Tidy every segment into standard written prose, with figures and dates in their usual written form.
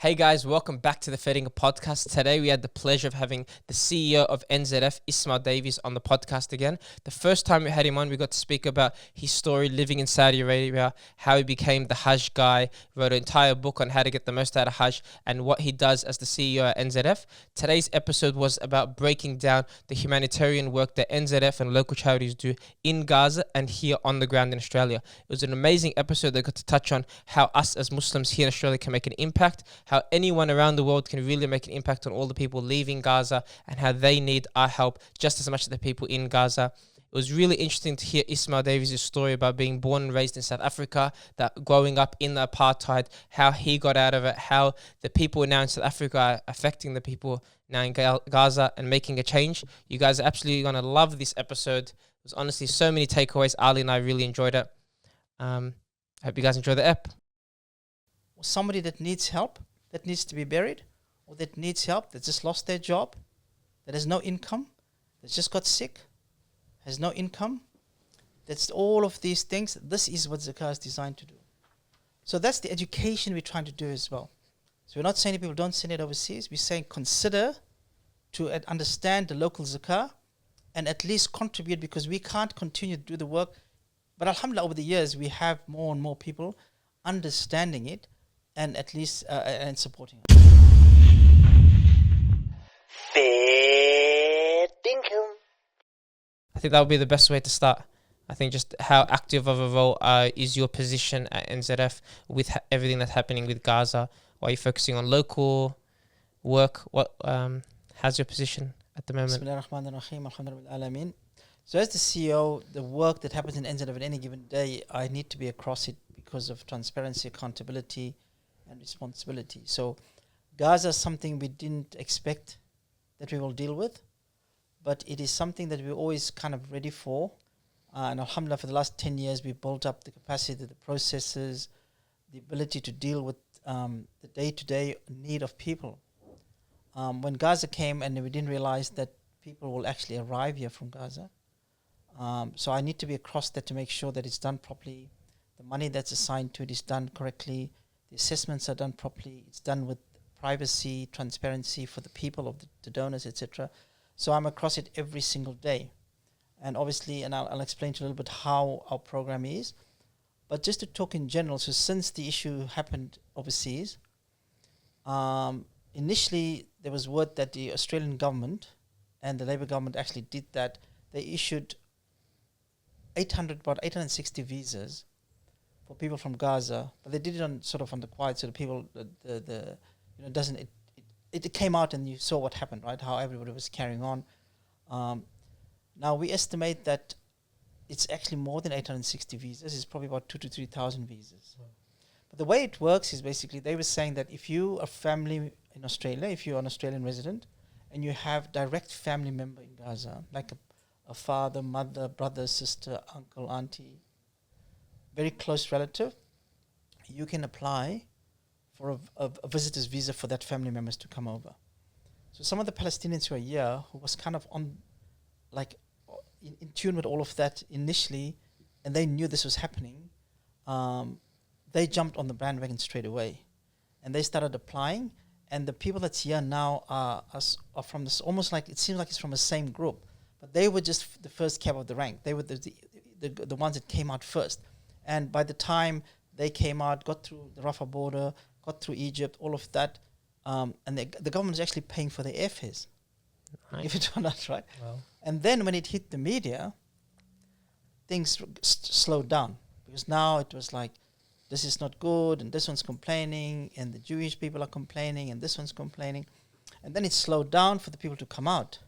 Hey guys, welcome back to the Feding podcast. Today we had the pleasure of having the CEO of NZF, Ismail Davids, on the podcast again. The first time we had him on, we got to speak about his story living in Saudi Arabia, how he became the Hajj guy, wrote an entire book on how to get the most out of Hajj, and what he does as the CEO at NZF. Today's episode was about breaking down the humanitarian work that NZF and local charities do in Gaza and here on the ground in Australia. It was an amazing episode that got to touch on how us as Muslims here in Australia can make an impact, how anyone around the world can really make an impact on all the people leaving Gaza, and how they need our help just as much as the people in Gaza. It was really interesting to hear Ismail Davids' story about being born and raised in South Africa, that growing up in the apartheid, how he got out of it, how the people now in South Africa are affecting the people now in Gaza and making a change. You guys are absolutely going to love this episode. There's honestly so many takeaways. Ali and I really enjoyed it. I hope you guys enjoy the ep. Somebody that needs help, that needs to be buried, or that needs help, that just lost their job, that has no income, that just got sick, has no income. That's all of these things. This is what Zakah is designed to do. So that's the education we're trying to do as well. So we're not saying to people don't send it overseas. We're saying consider to understand the local Zakah and at least contribute, because we can't continue to do the work. But alhamdulillah, over the years, we have more and more people understanding it and at least and supporting it. I think that would be the best way to start. I think just how active of a role is your position at NZF with everything that's happening with Gaza? Why are you focusing on local work? How's your position at the moment? Bismillahirrahmanirrahim, alhamdulillah. So as the CEO, the work that happens in NZF at any given day, I need to be across it because of transparency, accountability, and responsibility. So Gaza is something we didn't expect that we will deal with, but it is something that we're always kind of ready for. And alhamdulillah, for the last 10 years, we've built up the capacity, the processes, the ability to deal with the day-to-day need of people. When Gaza came, and we didn't realize that people will actually arrive here from Gaza. So I need to be across that to make sure that it's done properly. The money that's assigned to it is done correctly. The assessments are done properly. It's done with privacy, transparency for the people of the donors, etc. So I'm across it every single day. And obviously, and I'll explain to you a little bit how our program is. But just to talk in general, so since the issue happened overseas, initially there was word that the Australian government and the Labour government actually did that. They issued about 860 visas for people from Gaza, but they did it on the quiet, so the people, it came out and you saw what happened, right? How everybody was carrying on. Now we estimate that it's actually more than 860 visas. It's probably about 2,000 to 3,000 visas. Wow. But the way it works is basically they were saying that if you are a family in Australia, if you're an Australian resident, and you have direct family member in Gaza, like a father, mother, brother, sister, uncle, auntie, very close relative, you can apply for a visitor's visa for that family members to come over. So some of the Palestinians who are here, who was kind of in tune with all of that initially, and they knew this was happening, they jumped on the bandwagon straight away. And they started applying, and the people that's here now are from this, almost like, it seems like it's from the same group, but they were just the first cab of the rank. They were the ones that came out first. And by the time they came out, got through the Rafah border, got through Egypt, all of that, and the government is actually paying for their airfares. Right. If it turned out right. Wow. And then when it hit the media, things slowed down, because now it was like, this is not good, and this one's complaining, and the Jewish people are complaining, and this one's complaining. And then it slowed down for the people to come out.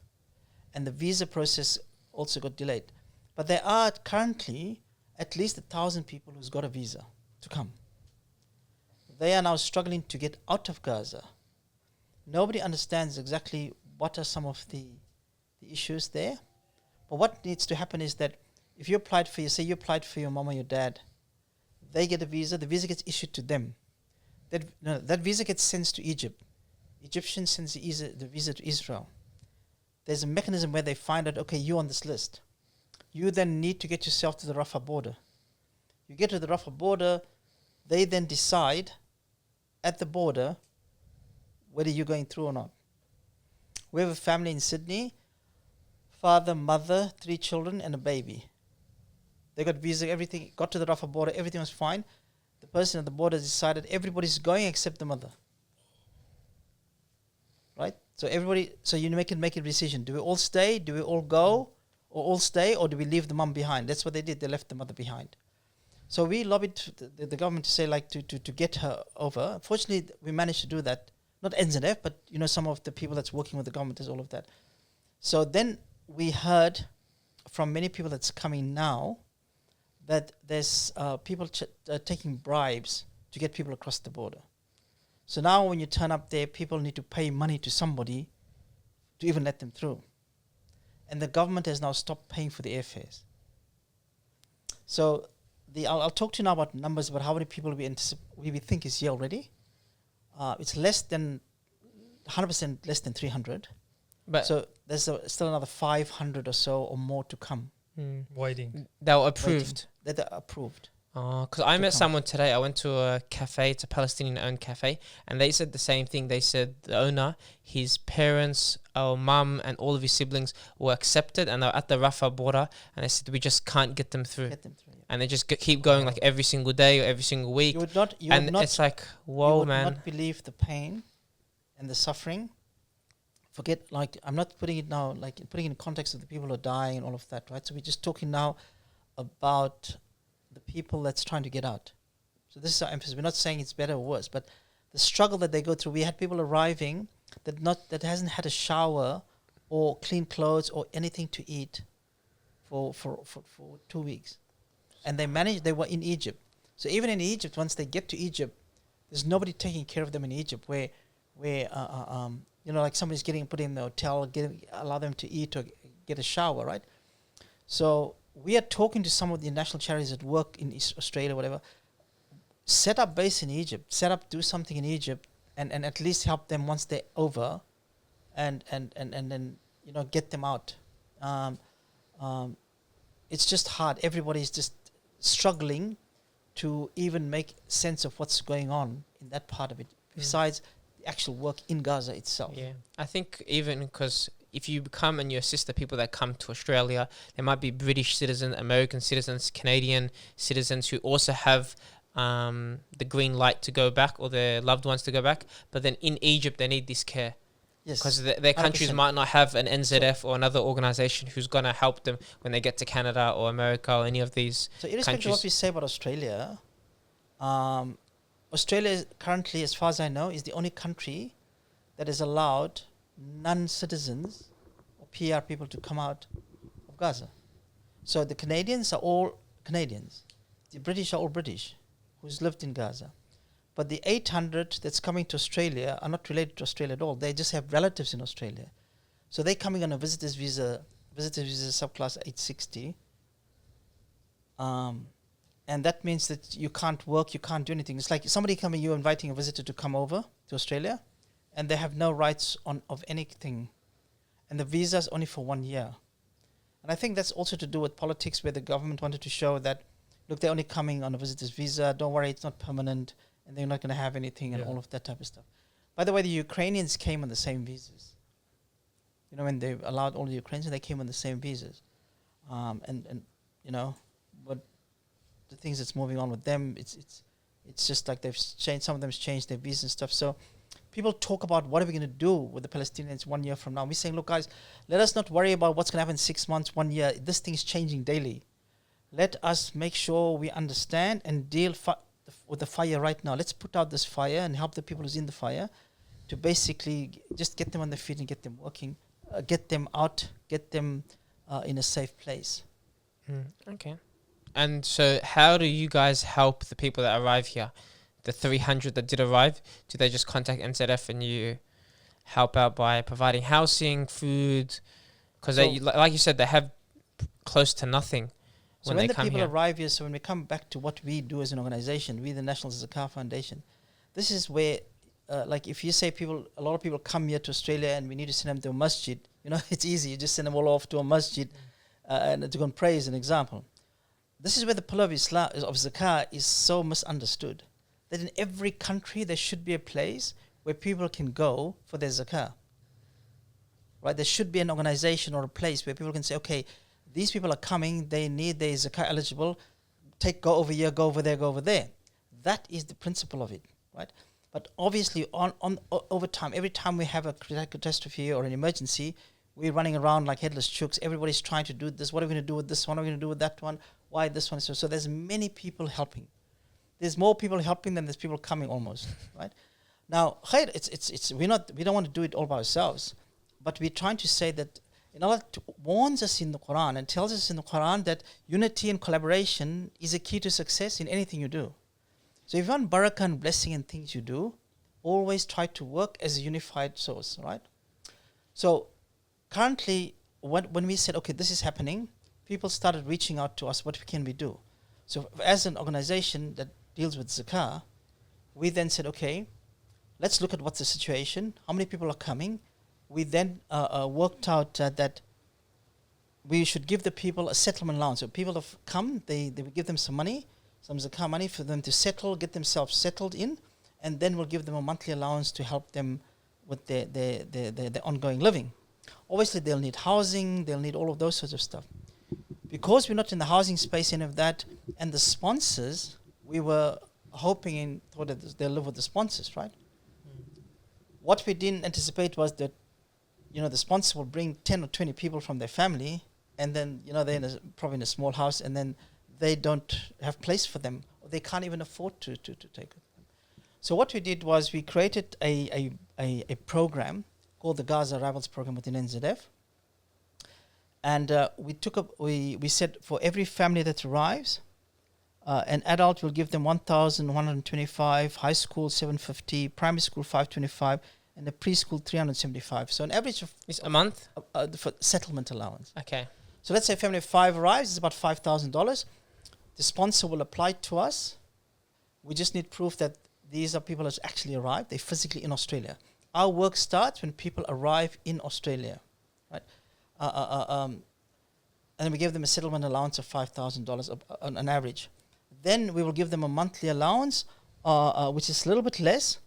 And the visa process also got delayed. But there are currently at least 1,000 people who's got a visa to come. They are now struggling to get out of Gaza. Nobody understands exactly what are some of the issues there. But what needs to happen is that if you applied for your mom or your dad, they get a visa, the visa gets issued to them. That visa gets sent to Egypt. Egyptians send the visa to Israel. There's a mechanism where they find out, okay, you're on this list. You then need to get yourself to the Rafah border. You get to the Rafah border, they then decide at the border whether you're going through or not. We have a family in Sydney, father, mother, 3 children and a baby. They got visa, everything, got to the Rafah border, everything was fine. The person at the border decided everybody's going except the mother. Right? So you make a decision. Do we all stay? Do we all go? Or all stay? Or do we leave the mum behind? That's what they did. They left the mother behind. So we lobbied the government to say, like, to get her over. Fortunately, we managed to do that. Not NZF, but, some of the people that's working with the government is all of that. So then we heard from many people that's coming now that there's people taking bribes to get people across the border. So now when you turn up there, people need to pay money to somebody to even let them through. And the government has now stopped paying for the airfares. So I'll talk to you now about numbers, about how many people we think is here already. It's less than 100% less than 300. But so there's still another 500 or so or more to come. Waiting. They were approved. They're approved. Because I met someone today. I went to a cafe. It's a Palestinian-owned cafe, and they said the same thing. They said the owner, his parents, our mum, and all of his siblings were accepted, and they're at the Rafah border. And they said we just can't get them through. Yeah. And they just keep going like every single day or every single week. It's like, whoa, you would man. not believe the pain and the suffering. Forget, like, I'm not putting it now, like putting it in context of the people who are dying and all of that, right? So we're just talking now about the people that's trying to get out. So this is our emphasis. We're not saying it's better or worse, but the struggle that they go through. We had people arriving that hasn't had a shower or clean clothes or anything to eat for 2 weeks. And they were in Egypt. So even in Egypt, once they get to Egypt, there's nobody taking care of them in Egypt where like somebody's put in the hotel, allow them to eat or get a shower, right? So we are talking to some of the national charities that work in Australia, whatever. Set up base in Egypt. Do something in Egypt, and at least help them once they're over, and then get them out. It's just hard. Everybody's just struggling to even make sense of what's going on in that part of it. Besides the actual work in Gaza itself. Yeah, I think even because if you come and you assist the people that come to Australia, there might be British citizens, American citizens, Canadian citizens who also have the green light to go back or their loved ones to go back. But then in Egypt, they need this care. Yes. Because their countries 100%. might not have an NZF or another organisation who's going to help them when they get to Canada or America or any of these So irrespective countries. of what we say about Australia, Australia is currently, as far as I know, is the only country that has allowed non-citizens or PR people to come out of Gaza. So the Canadians are all Canadians. The British are all British who's lived in Gaza. But the 800 that's coming to Australia are not related to Australia at all. They just have relatives in Australia. So they're coming on a visitor's visa subclass 860. And that means that you can't work, you can't do anything. It's like somebody coming, you're inviting a visitor to come over to Australia, and they have no rights of anything. And the visa is only for 1 year. And I think that's also to do with politics, where the government wanted to show that, look, they're only coming on a visitor's visa, don't worry, it's not permanent, and they're not going to have anything and all of that type of stuff. By the way, the Ukrainians came on the same visas. When they allowed all the Ukrainians, they came on the same visas. But the things that's moving on with them, it's just like they've changed. Some of them's changed their visas and stuff. So people talk about what are we going to do with the Palestinians 1 year from now. We're saying, look, guys, let us not worry about what's going to happen in 6 months, 1 year. This thing is changing daily. Let us make sure we understand and deal with the fire right now. Let's put out this fire and help the people who's in the fire to basically just get them on their feet and get them working, get them out, get them in a safe place. Okay. And so how do you guys help the people that arrive here? The 300 that did arrive, do they just contact NZF and you help out by providing housing, food? Because like you said, they have close to nothing when they come here. So when the people arrive here, so when we come back to what we do as an organization, we the National Zakat Foundation, this is where, like if you say a lot of people come here to Australia and we need to send them to a masjid, it's easy. You just send them all off to a masjid and to go and pray as an example. This is where the pillar of Islam, of Zakah, is so misunderstood. That in every country there should be a place where people can go for their zakah. Right? There should be an organization or a place where people can say, okay, these people are coming, they need their zakah eligible, go over here, go over there, go over there. That is the principle of it, right? But obviously, over time, every time we have a catastrophe or an emergency, we're running around like headless chooks. Everybody's trying to do this. What are we going to do with this one? What are we going to do with that one? Why this one? So there's many people helping. There's more people helping than there's people coming almost, right? Now, we don't want to do it all by ourselves, but we're trying to say that Allah warns us in the Quran and tells us in the Quran that unity and collaboration is a key to success in anything you do. So if you want barakah and blessing in things you do, always try to work as a unified source, right? So currently, when we said, okay, this is happening, people started reaching out to us, what can we do? So as an organization that deals with zakah, we then said, okay, let's look at what's the situation, how many people are coming. We then worked out that we should give the people a settlement allowance. So people have come, they will give them some money, some zakah money for them to settle, get themselves settled in, and then we'll give them a monthly allowance to help them with their ongoing living. Obviously, they'll need housing, they'll need all of those sorts of stuff. Because we're not in the housing space, any of that, and the sponsors, we were hoping and thought that they'll live with the sponsors, right? What we didn't anticipate was that, the sponsor will bring 10 or 20 people from their family, and then, they're probably in a small house, and then they don't have place for them, or they can't even afford to take it. So what we did was we created a program called the Gaza Arrivals Program within NZF, and we said for every family that arrives, an adult will give them 1,125, high school 750, primary school 525, and the preschool 375. So an average of is a month for settlement allowance. Okay. So let's say a family of 5 arrives, it's about $5,000. The sponsor will apply to us. We just need proof that these are people that actually arrived. They're physically in Australia. Our work starts when people arrive in Australia, right? And we give them a settlement allowance of $5,000 on an average. Then we will give them a monthly allowance, which is a little bit less.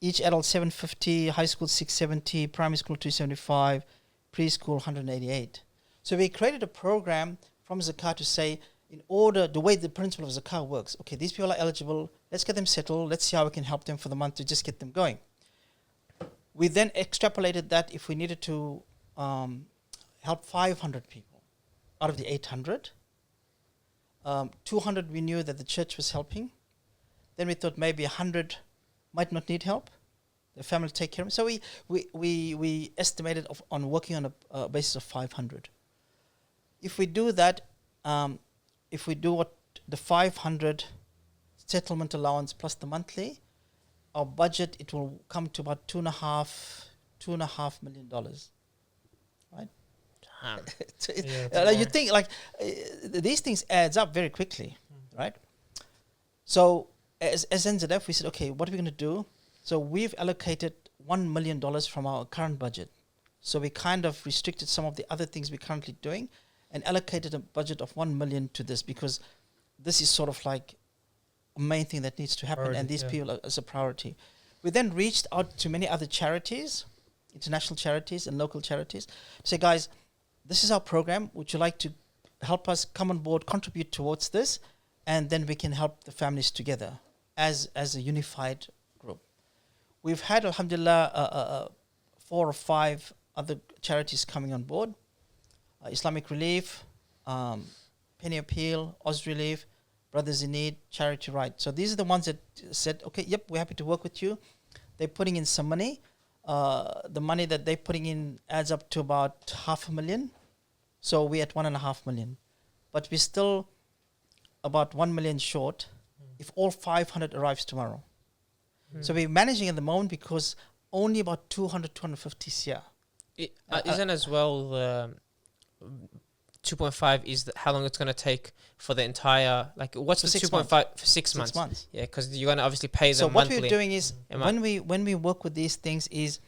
Each adult $750, high school $670, primary school $275, preschool $188. So we created a program from Zakat to say, the way the principle of Zakat works, okay, these people are eligible, let's get them settled, let's see how we can help them for the month to just get them going. We then extrapolated that if we needed to help 500 people out of the 800, 200 we knew that the church was helping. Then we thought maybe 100 might not need help. The family will take care of them. So we estimated on working on a basis of 500. If we do that, if we do what the 500 settlement allowance plus the monthly, our budget, it will come to about $2.5 million, right? You think these things adds up very quickly, right? So as NZF, we said, okay, what are we going to do? So we've allocated $1 million from our current budget. So we kind of restricted some of the other things we're currently doing and allocated a budget of 1 million to this, because this is sort of like a main thing that needs to happen, priority, and these people are as a priority. We then reached out to many other charities, international charities and local charities, to say, guys, this is our program. Would you like to help us come on board, contribute towards this, and then we can help the families together as a unified group. We've had, alhamdulillah, 4 or 5 other charities coming on board. Islamic Relief, Penny Appeal, Oz Relief, Brothers in Need, Charity Right. So these are the ones that said, okay, yep, we're happy to work with you. They're putting in some money. The money that they're putting in adds up to about $500,000. So we're at $1.5 million. But we're still about 1 million short if all 500 arrives tomorrow. So we're managing at the moment because only about 200, 250 CR. Isn't as well 2.5 is how long it's going to take for the entire, like, what's the 2.5 for 6 months? 6 months. Yeah, because you're going to obviously pay them so monthly. So what we're doing is, when we work with these things, is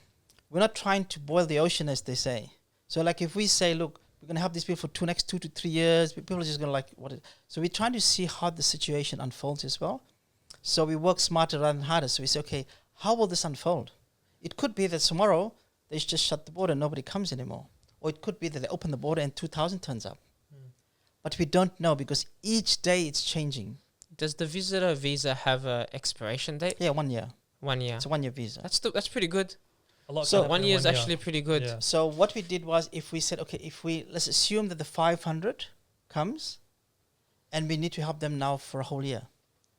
we're not trying to boil the ocean, as they say. So like if we say, look, we're going to help these people for next 2 to 3 years, people are just going to like, what? So we're trying to see how the situation unfolds as well. So we work smarter rather than harder. So we say, okay, how will this unfold? It could be that tomorrow they just shut the border and nobody comes anymore. Or it could be that they open the border and 2,000 turns up. But we don't know because each day it's changing. Does the visitor visa have a expiration date? Yeah, 1 year. 1 year. It's a 1 year visa. That's pretty good. A lot So can happen 1 in year is actually pretty good. Yeah. So what we did was, if we said, okay, let's assume that the 500 comes and we need to help them now for a whole year.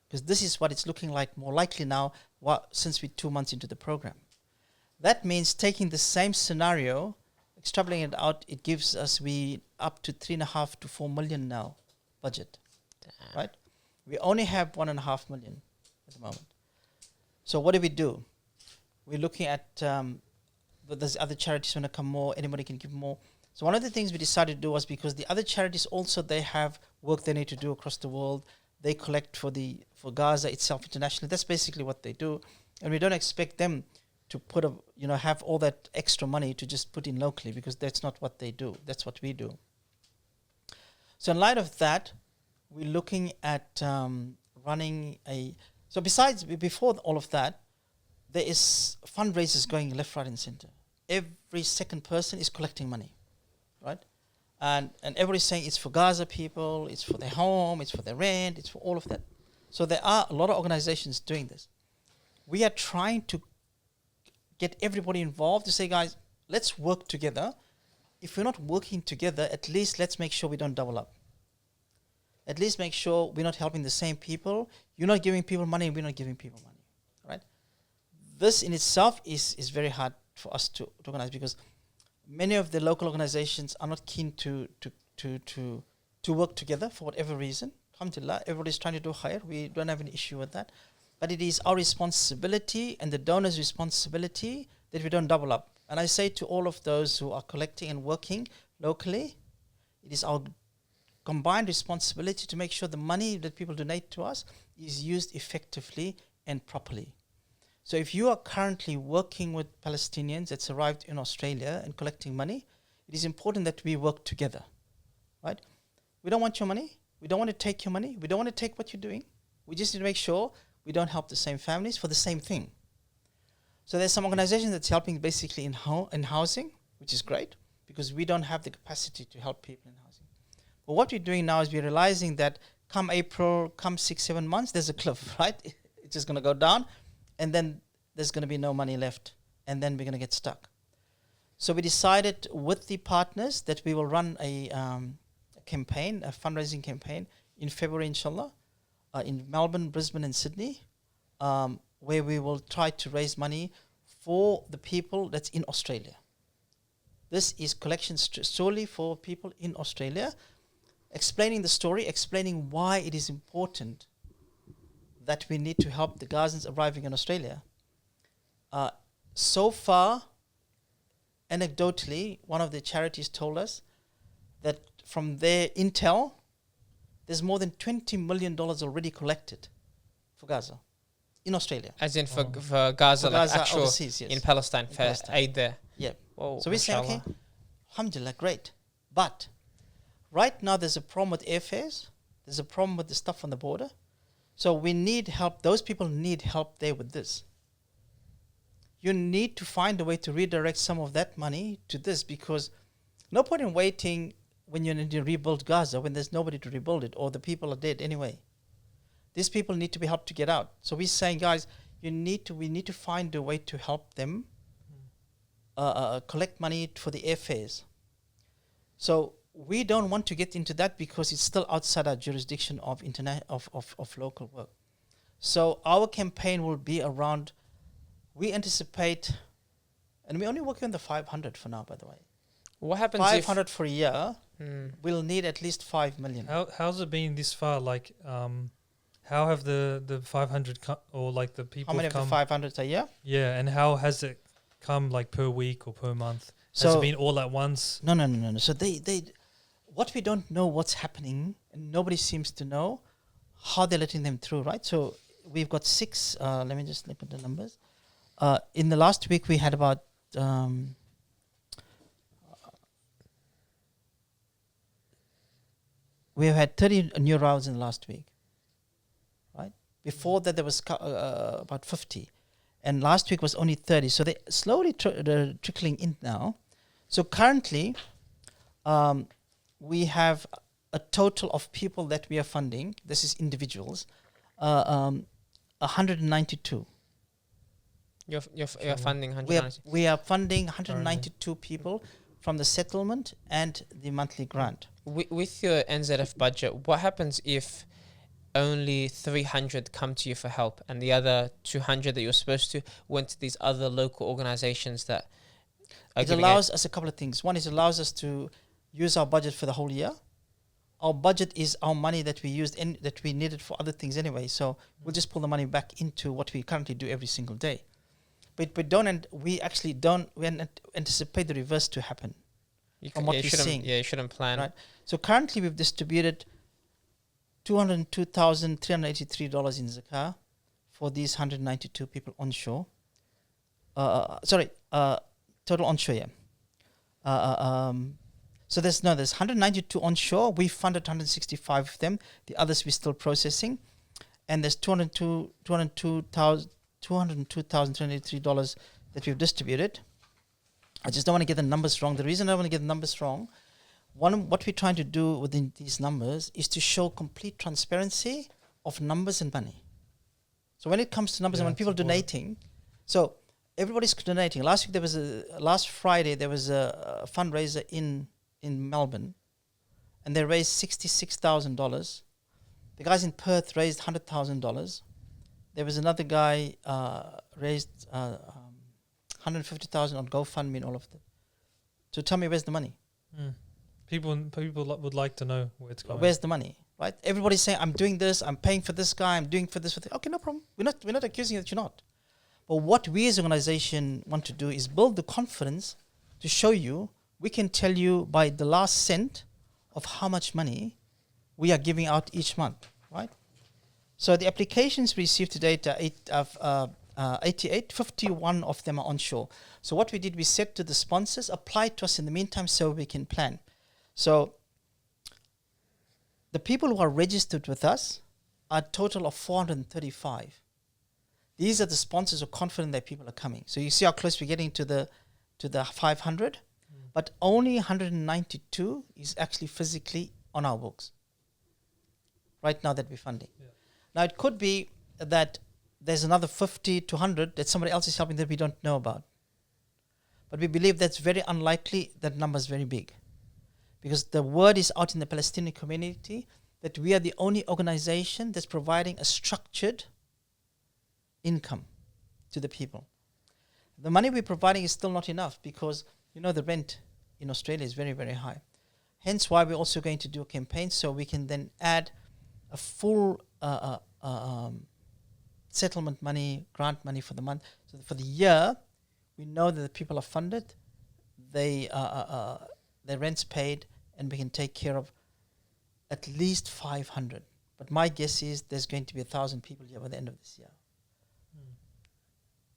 Because this is what it's looking like more likely now since we're 2 months into the program. That means taking the same scenario, extrapolating it out, it gives us up to 3.5 to 4 million now budget. Damn. Right? We only have 1.5 million at the moment. So what do? We're looking at, but there's other charities want to come more, anybody can give more. So one of the things we decided to do was, because the other charities also, they have work they need to do across the world. They collect for Gaza itself internationally. That's basically what they do. And we don't expect them to have all that extra money to just put in locally, because that's not what they do. That's what we do. So in light of that, we're looking at running so before all of that, there is fundraisers going left, right and center. Every second person is collecting money, right? And everybody's saying it's for Gaza people, it's for their home, it's for their rent, it's for all of that. So there are a lot of organizations doing this. We are trying to get everybody involved to say, guys, let's work together. If we're not working together, at least let's make sure we don't double up. At least make sure we're not helping the same people. You're not giving people money, and we're not giving people money, right? This in itself is very hard for us to organize, because many of the local organizations are not keen to work together for whatever reason. Alhamdulillah, everybody's trying to do khair. We don't have an issue with that. But it is our responsibility and the donors' responsibility that we don't double up. And I say to all of those who are collecting and working locally, it is our combined responsibility to make sure the money that people donate to us is used effectively and properly. So if you are currently working with Palestinians that's arrived in Australia and collecting money, it is important that we work together, right? We don't want your money. We don't want to take your money. We don't want to take what you're doing. We just need to make sure we don't help the same families for the same thing. So there's some organization that's helping basically in housing, which is great, because we don't have the capacity to help people in housing. But what we're doing now is we're realizing that come April, come 6-7 months, there's a cliff, right? It's just going to go down, and then there's going to be no money left, and then we're going to get stuck. So we decided with the partners that we will run a campaign, a fundraising campaign in February, inshallah, in Melbourne, Brisbane and Sydney, where we will try to raise money for the people that's in Australia. This is collection solely for people in Australia, explaining the story, explaining why it is important that we need to help the Gazans arriving in Australia. So far, anecdotally, one of the charities told us that from their intel, there's more than $20 million already collected for Gaza in Australia. As in for Gaza, For like Gaza actual overseas, yes. in Palestine, for Palestine. aid there. Yeah. Whoa, So we say, okay, mashallah. alhamdulillah, great. But right now there's a problem with airfares. There's a problem with the stuff on the border. So we need help. Those people need help there with this. You need to find a way to redirect some of that money to this, because no point in waiting when you need to rebuild Gaza when there's nobody to rebuild it, or the people are dead anyway. These people need to be helped to get out. So we're saying, guys, we need to find a way to help them collect money for the airfares. So we don't want to get into that because it's still outside our jurisdiction of of local work. So our campaign will be around, we anticipate, and we're only working on the 500 for now, by the way. What happens 500 for a year, if we'll need at least 5 million. How's it been this far? Like, how have the 500 or like the people How many of the come? 500 a year? Yeah, and how has it come, like per week or per month? Has So it been all at once? No. So they, what we don't know what's happening, and nobody seems to know how they're letting them through, right? So we've got 6. Let me just look at the numbers. In the last week, we had about we have had 30 new arrivals in the last week, right? Before that, there was about 50. and last week was only 30. So they're slowly trickling in now. So currently, we have a total of people that we are funding. This is individuals, 192. You're funding 190. We are funding 192 people from the settlement and the monthly grant. With your NZF budget, what happens if only 300 come to you for help and the other 200 that you're supposed to went to these other local organizations that are it allows us a couple of things. One is it allows us to use our budget for the whole year. Our budget is our money that we used that we needed for other things anyway. So we'll just pull the money back into what we currently do every single day. But we anticipate the reverse to happen. From what we're seeing. Yeah, you shouldn't plan. Right. So currently we've distributed $202,383 in Zakat for these 192 people onshore. Total onshore, yeah. So there's 192 onshore. We funded 165 of them. The others we're still processing. And there's $202,383 that we've distributed. I just don't want to get the numbers wrong. The reason I want to get the numbers wrong, what we're trying to do within these numbers is to show complete transparency of numbers and money. So when it comes to numbers and when people donating, so everybody's donating. Last Friday there was a fundraiser in Melbourne, and they raised $66,000. The guys in Perth raised $100,000. There was another guy raised $150,000 on GoFundMe and all of that. So tell me, where's the money? People would like to know where it's going. Where's the money? Right? Everybody's saying, I'm doing this, I'm paying for this guy, I'm doing for this. Okay, no problem. We're not accusing you that you're not. But what we as an organization want to do is build the confidence to show you, we can tell you by the last cent of how much money we are giving out each month, right? So the applications we received today are 88, 51 of them are onshore. So what we did, we said to the sponsors, apply to us in the meantime so we can plan. So the people who are registered with us are a total of 435. These are the sponsors who are confident that people are coming. So you see how close we're getting to the 500, but only 192 is actually physically on our books right now that we're funding. Yeah. Now it could be that there's another 50 to 100 that somebody else is helping that we don't know about. But we believe that's very unlikely. That number is very big. Because the word is out in the Palestinian community that we are the only organization that's providing a structured income to the people. The money we're providing is still not enough because, the rent in Australia is very, very high. Hence why we're also going to do a campaign so we can then add a full settlement money, grant money for the month. So for the year, we know that the people are funded, their rent's paid, and we can take care of at least 500. But my guess is there's going to be 1,000 people here by the end of this year.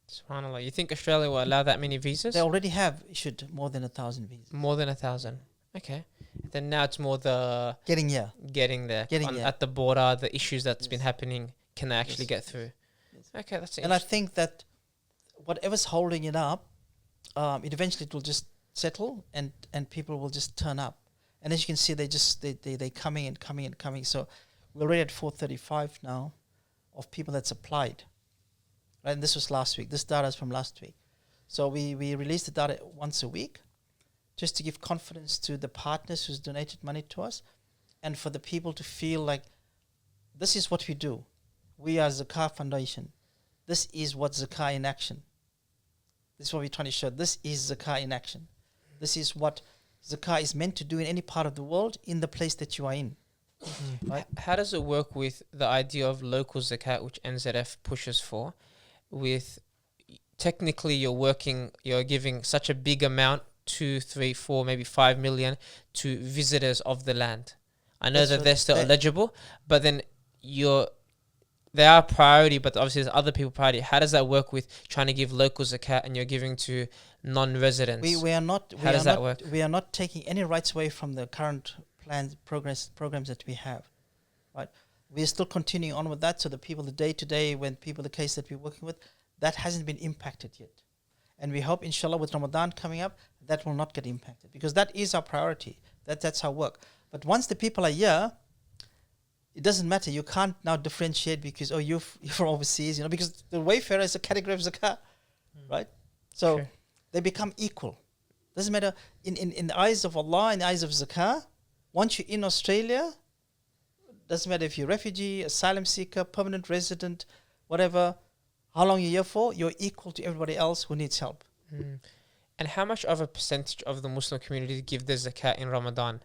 SubhanAllah. You think Australia will allow that many visas? They already have issued more than 1,000 visas. More than 1,000. Okay. Then now it's more the... Getting there. At the border, the issues that's been happening, can they actually get through? Yes. Okay, that's interesting. And I think that whatever's holding it up, it eventually will just settle and people will just turn up. And as you can see, they're coming and coming and coming. So we're already at 435 now of people that's applied. Right? And this was last week. This data is from last week. So we release the data once a week just to give confidence to the partners who's donated money to us and for the people to feel like this is what we do. We are Zakat Foundation. This is what Zakat in action. This is what we're trying to show. This is Zakat in action. This is what Zakat is meant to do in any part of the world in the place that you are in. Right? How does it work with the idea of local Zakat, which NZF pushes for? With technically you're giving such a big amount, 2, 3, 4, maybe 5 million to visitors of the land. I know that they're still eligible, but then they are priority, but obviously there's other people priority. How does that work with trying to give local zakat and you're giving to non-residents? How does that work? We are not taking any rights away from the current programs that we have, right? We're still continuing on with that. So the people, the day-to-day, the case that we're working with, that hasn't been impacted yet. And we hope, inshallah, with Ramadan coming up, that will not get impacted, because that is our priority. That's our work. But once the people are here, it doesn't matter. You can't now differentiate because, you're from overseas, because the wayfarer is a category of zakah, right? So Sure. they become equal. Doesn't matter. In the eyes of Allah, in the eyes of zakah, once you're in Australia, doesn't matter if you're refugee, asylum seeker, permanent resident, whatever, how long you're here for, you're equal to everybody else who needs help. And how much of a percentage of the Muslim community give the zakat in Ramadan?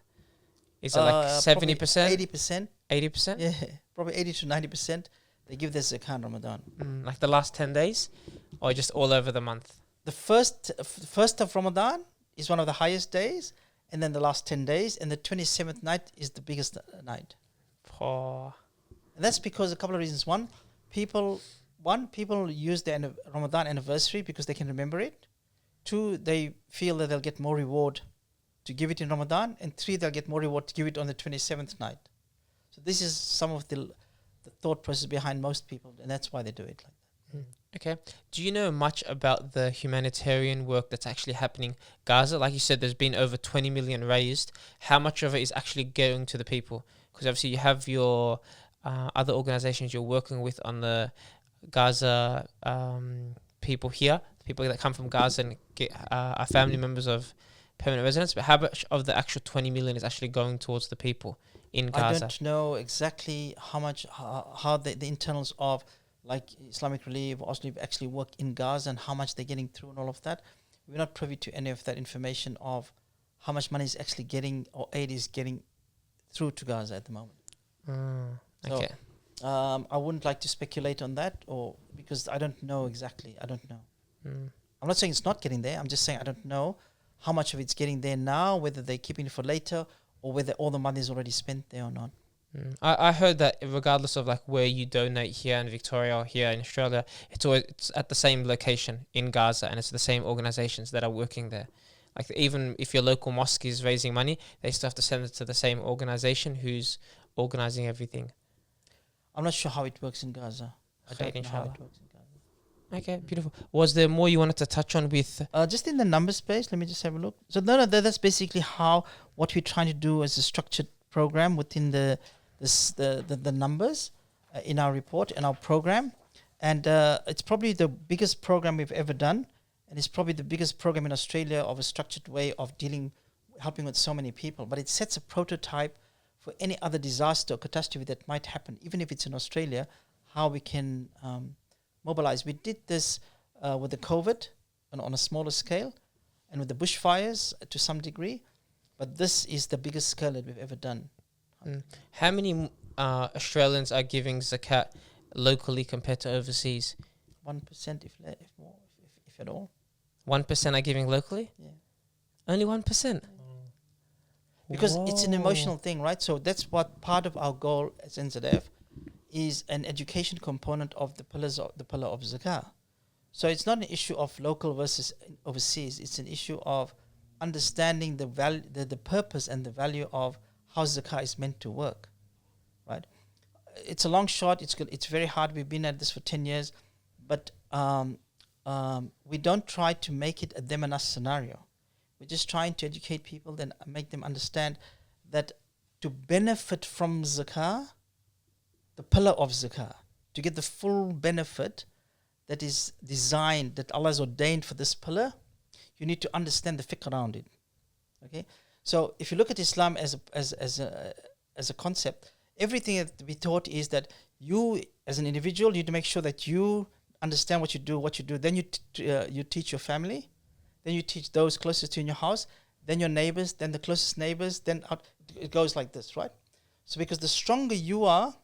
Is it like 70%? 80%. 80%? Yeah, probably 80 to 90%. They give their zakah in Ramadan. Like the last 10 days? Or just all over the month? The first of Ramadan is one of the highest days, and then the last 10 days, and the 27th night is the biggest night. Oh. And that's because a couple of reasons. One, people use the Ramadan anniversary because they can remember it. Two, they feel that they'll get more reward to give it in Ramadan. And three, they'll get more reward to give it on the 27th night. So this is some of the thought process behind most people, and that's why they do it like that. Okay. Do you know much about the humanitarian work that's actually happening Gaza? Like you said, there's been over 20 million raised. How much of it is actually going to the people? Because obviously you have your other organizations you're working with on the Gaza people here, people that come from Gaza and are family members of permanent residents. But how much of the actual 20 million is actually going towards the people in Gaza? I don't know exactly how much, how the internals of like Islamic Relief or Relief actually work in Gaza and how much they're getting through and all of that. We're not privy to any of that information of how much money is actually getting or aid is getting through to Gaza at the moment. Okay. So, I wouldn't like to speculate on that, or because I don't know exactly. I don't know. I'm not saying it's not getting there. I'm just saying I don't know how much of it's getting there now, whether they're keeping it for later or whether all the money is already spent there or not. I heard that regardless of like where you donate here in Victoria or here in Australia, it's at the same location in Gaza, and it's the same organizations that are working there. Like even if your local mosque is raising money, they still have to send it to the same organization who's organizing everything. I'm not sure how it works in Gaza. I don't know how it works in Gaza. Okay, beautiful. Was there more you wanted to touch on with? Just in the numbers space, let me just have a look. So that's basically what we're trying to do as a structured program within the numbers in our report and our program, and it's probably the biggest program we've ever done, and it's probably the biggest program in Australia of a structured way of helping with so many people. But it sets a prototype for any other disaster or catastrophe that might happen, even if it's in Australia, how we can mobilize. We did this with the COVID on a smaller scale, and with the bushfires to some degree, but this is the biggest scale that we've ever done. How many Australians are giving zakat locally compared to overseas? 1%, if more, if at all. 1% are giving locally? Yeah. Only 1%? Because it's an emotional thing, right? So that's what part of our goal as NZF is, an education component of the pillar of zakah. So it's not an issue of local versus overseas. It's an issue of understanding the value, the purpose and the value of how zakah is meant to work, right? It's a long shot. It's very hard. We've been at this for 10 years, but we don't try to make it a them and us scenario. We're just trying to educate people, then make them understand that to benefit from zakah, the pillar of zakah, to get the full benefit that is designed, that Allah has ordained for this pillar, you need to understand the fiqh around it. Okay, so if you look at Islam as a concept, everything that we taught is that you, as an individual, you need to make sure that you understand what you do. Then you teach your family. Then you teach those closest to you in your house, then your neighbors, then the closest neighbors, then out. It goes like this, right? So because the stronger you are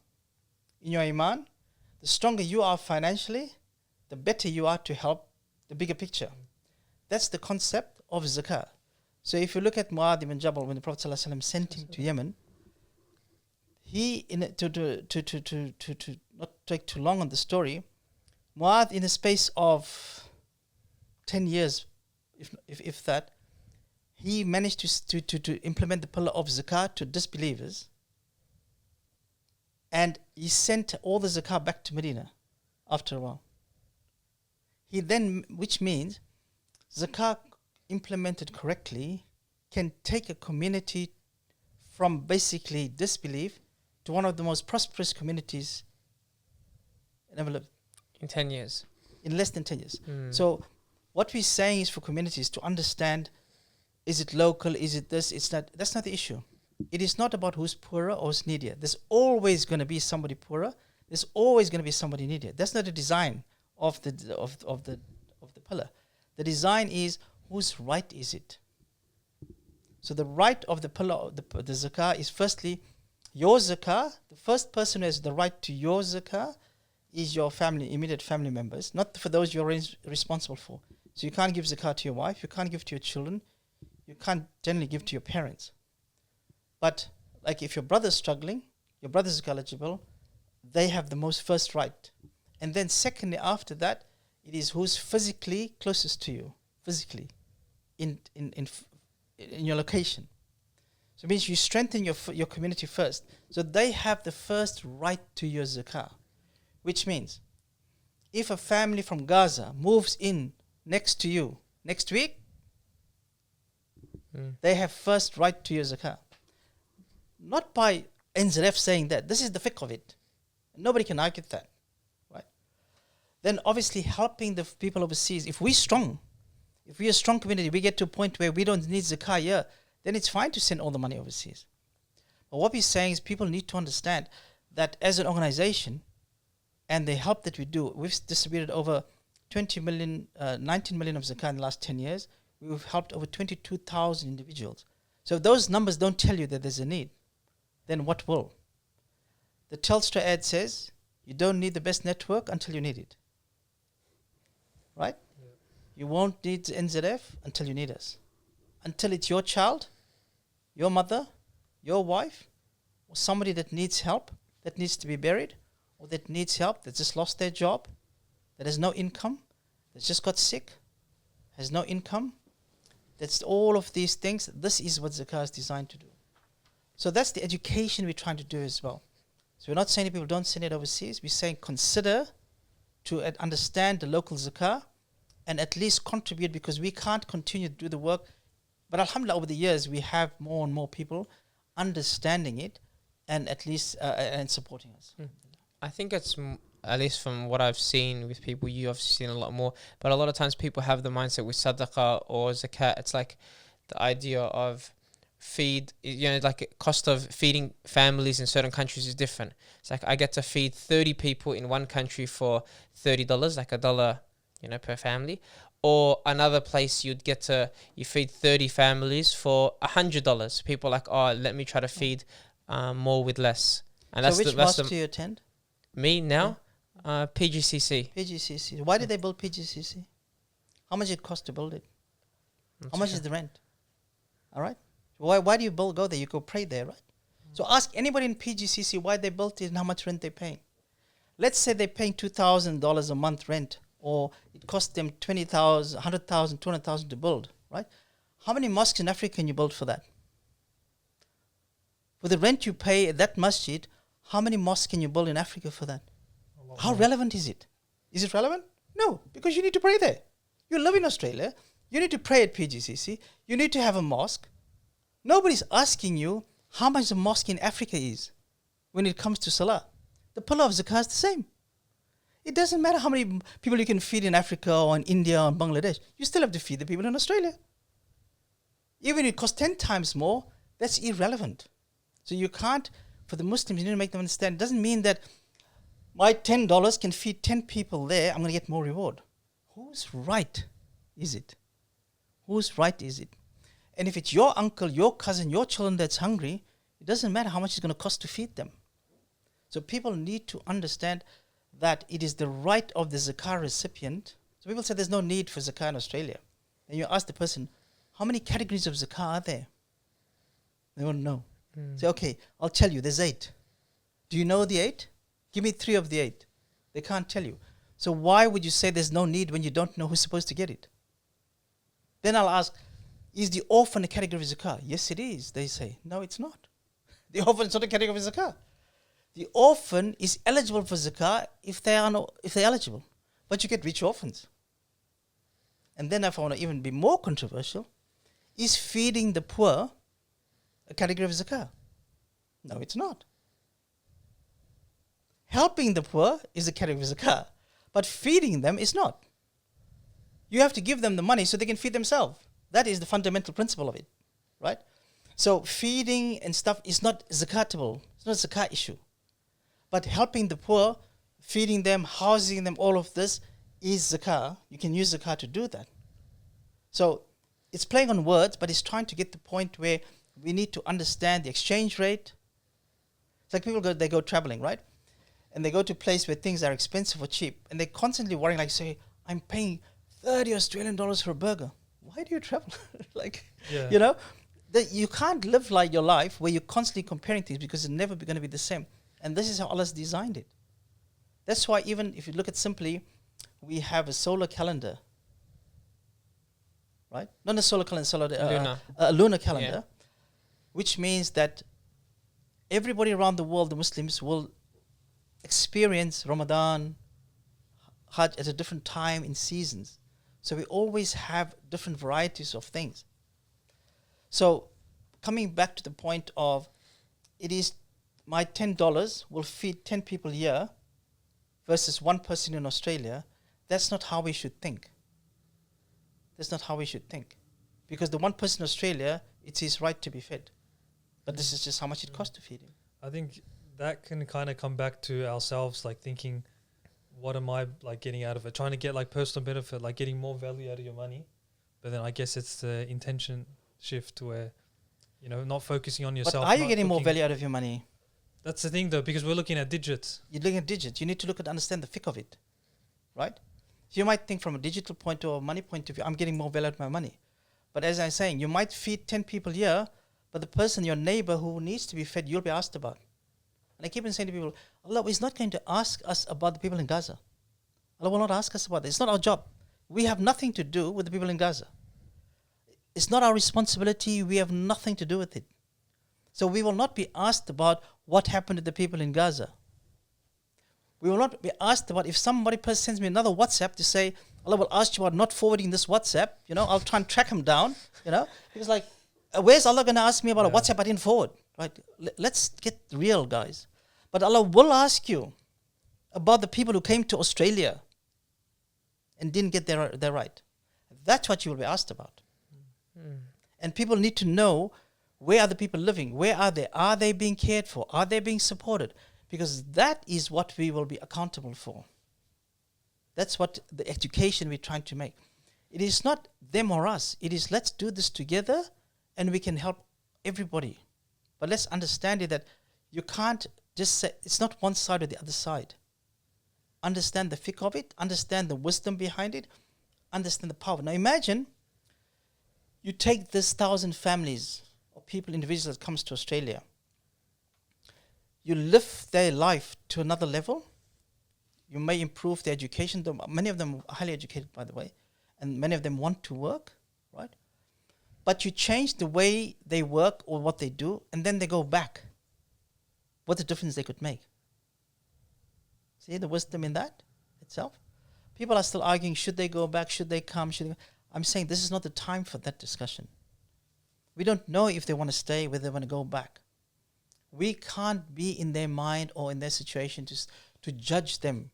in your iman, the stronger you are financially, the better you are to help the bigger picture. That's the concept of zakah. So if you look at Mu'adh ibn Jabal, when the Prophet ﷺ sent him to Yemen, to not take too long on the story, Mu'adh, in the space of 10 years, if that, he managed to implement the pillar of zakah to disbelievers, and he sent all the zakah back to Medina after a while. which means Zakat implemented correctly can take a community from basically disbelief to one of the most prosperous communities in 10 years. In less than 10 years. So what we're saying is for communities to understand, is it local, is it this, it's not, that's not the issue. It is not about who's poorer or who's needier. There's always going to be somebody poorer. There's always going to be somebody needier. That's not the design of the pillar. The design is whose right is it? So the right of the pillar, the zakah is firstly your zakah. The first person who has the right to your zakah is your family, immediate family members, not for those you're responsible for. So you can't give zakah to your wife, you can't give to your children, you can't generally give to your parents. But like if your brother's struggling, your brother's eligible, they have the most first right. And then secondly, after that, it is who's physically closest to you, physically, in your location. So it means you strengthen your community first. So they have the first right to your zakah. Which means, if a family from Gaza moves in next to you next week, they have first right to your zakah. Not by NZF saying that. This is the fiqh of it. Nobody can argue that. Right? Then obviously helping the people overseas. If we're a strong community, we get to a point where we don't need zakah here, then it's fine to send all the money overseas. But what we're saying is people need to understand that as an organization, and the help that we do, we've distributed over 19 million of zakah in the last 10 years. We've helped over 22,000 individuals. So if those numbers don't tell you that there's a need, then what will? The Telstra ad says, you don't need the best network until you need it. Right? Yeah. You won't need NZF until you need us. Until it's your child, your mother, your wife, or somebody that needs help, that needs to be buried, or that needs help, that just lost their job, that has no income, that just got sick, has no income. That's all of these things. This is what zakah is designed to do. So that's the education we're trying to do as well. So we're not saying to people don't send it overseas. We're saying consider to understand the local zakah and at least contribute, because we can't continue to do the work. But alhamdulillah, over the years, we have more and more people understanding it and at least and supporting us. I think it's, at least from what I've seen with people, you have seen a lot more, but a lot of times people have the mindset with sadaqah or zakat, it's like the idea of like cost of feeding families in certain countries is different. It's like I get to feed 30 people in one country for $30, like $1, per family. Or another place you feed 30 families for $100. People are like, oh, let me try to feed more with less. And so which mosque do you attend? Me now? Yeah. PGCC. PGCC. Why did they build PGCC? How much it cost to build it? How much is the rent? All right. Why do you go there? You go pray there, right? So ask anybody in PGCC why they built it and how much rent they're paying. Let's say they're paying $2,000 a month rent, or it cost them $20,000, $100,000, $200,000 to build, right? How many mosques in Africa can you build for that? For the rent you pay at that masjid, how many mosques can you build in Africa for that? How relevant is it? Is it relevant? No, because you need to pray there. You live in Australia. You need to pray at PGCC. You need to have a mosque. Nobody's asking you how much a mosque in Africa is when it comes to salah. The pillar of zakah is the same. It doesn't matter how many people you can feed in Africa or in India or in Bangladesh. You still have to feed the people in Australia. Even if it costs 10 times more, that's irrelevant. So you can't, for the Muslims, you need to make them understand. It doesn't mean that my $10 can feed 10 people there, I'm going to get more reward. Whose right is it? Whose right is it? And if it's your uncle, your cousin, your children that's hungry, it doesn't matter how much it's going to cost to feed them. So people need to understand that it is the right of the zakah recipient. So people say there's no need for zakah in Australia. And you ask the person, how many categories of zakah are there? They won't know. Say, okay, I'll tell you, there's 8. Do you know the 8? Give me 3 of the 8. They can't tell you. So why would you say there's no need when you don't know who's supposed to get it? Then I'll ask, is the orphan a category of zakah? Yes, it is. They say, no, it's not. The orphan is not a category of zakah. The orphan is eligible for zakah if they're eligible. But you get rich orphans. And then if I want to even be more controversial, is feeding the poor a category of zakah? No, it's not. Helping the poor is a category of zakah, but feeding them is not. You have to give them the money so they can feed themselves. That is the fundamental principle of it, right? So feeding and stuff is not zakatable. It's not a zakat issue. But helping the poor, feeding them, housing them, all of this is zakah. You can use zakah to do that. So it's playing on words, but it's trying to get the point where we need to understand the exchange rate. It's like people they go traveling, right? And they go to a place where things are expensive or cheap, and they're constantly worrying, like, say, I'm paying 30 Australian dollars for a burger. Why do you travel? You know, you can't live like your life where you're constantly comparing things, because it's never going to be the same. And this is how Allah's designed it. That's why even if you look at simply, we have a solar calendar, right? Not a solar calendar, a lunar calendar, which means that everybody around the world, the Muslims, will experience Ramadan, Hajj at a different time in seasons. So we always have different varieties of things. So coming back to the point of, it is my $10 will feed 10 people a year versus one person in Australia. That's not how we should think. That's not how we should think. Because the one person in Australia, it's his right to be fed. But this is just how much it costs to feed him. I think that can kind of come back to ourselves, like thinking, what am I like getting out of it? Trying to get like personal benefit, like getting more value out of your money. But then I guess it's the intention shift where, you know, not focusing on yourself. But are you getting more value out of your money? That's the thing though, because we're looking at digits. You're looking at digits. You need to understand the fiqh of it, right? So you might think from a digital point or a money point of view, I'm getting more value out of my money. But as I'm saying, you might feed 10 people here, but the person, your neighbor who needs to be fed, you'll be asked about. And I keep on saying to people, Allah is not going to ask us about the people in Gaza. Allah will not ask us about this. It's not our job. We have nothing to do with the people in Gaza. It's not our responsibility. We have nothing to do with it. So we will not be asked about what happened to the people in Gaza. We will not be asked about, if somebody sends me another WhatsApp to say, Allah will ask you about not forwarding this WhatsApp, you know, I'll try and track him down, you know. Because like, where's Allah going to ask me about a WhatsApp I didn't forward? Right? Let's get real, guys. But Allah will ask you about the people who came to Australia and didn't get their right. That's what you will be asked about. And people need to know, where are the people living? Where are they? Are they being cared for? Are they being supported? Because that is what we will be accountable for. That's what the education we're trying to make. It is not them or us. It is, let's do this together and we can help everybody. But let's understand it that you can't just say, it's not one side or the other side. Understand the fiqh of it, understand the wisdom behind it, understand the power. Now imagine you take this 1,000 families or people, individuals that comes to Australia. You lift their life to another level. You may improve their education. Many of them are highly educated, by the way, and many of them want to work, right? But you change the way they work or what they do, and then they go back. What the difference they could make? See the wisdom in that itself? People are still arguing, should they go back, should they come, I'm saying this is not the time for that discussion. We don't know if they want to stay, whether they want to go back. We can't be in their mind or in their situation to judge them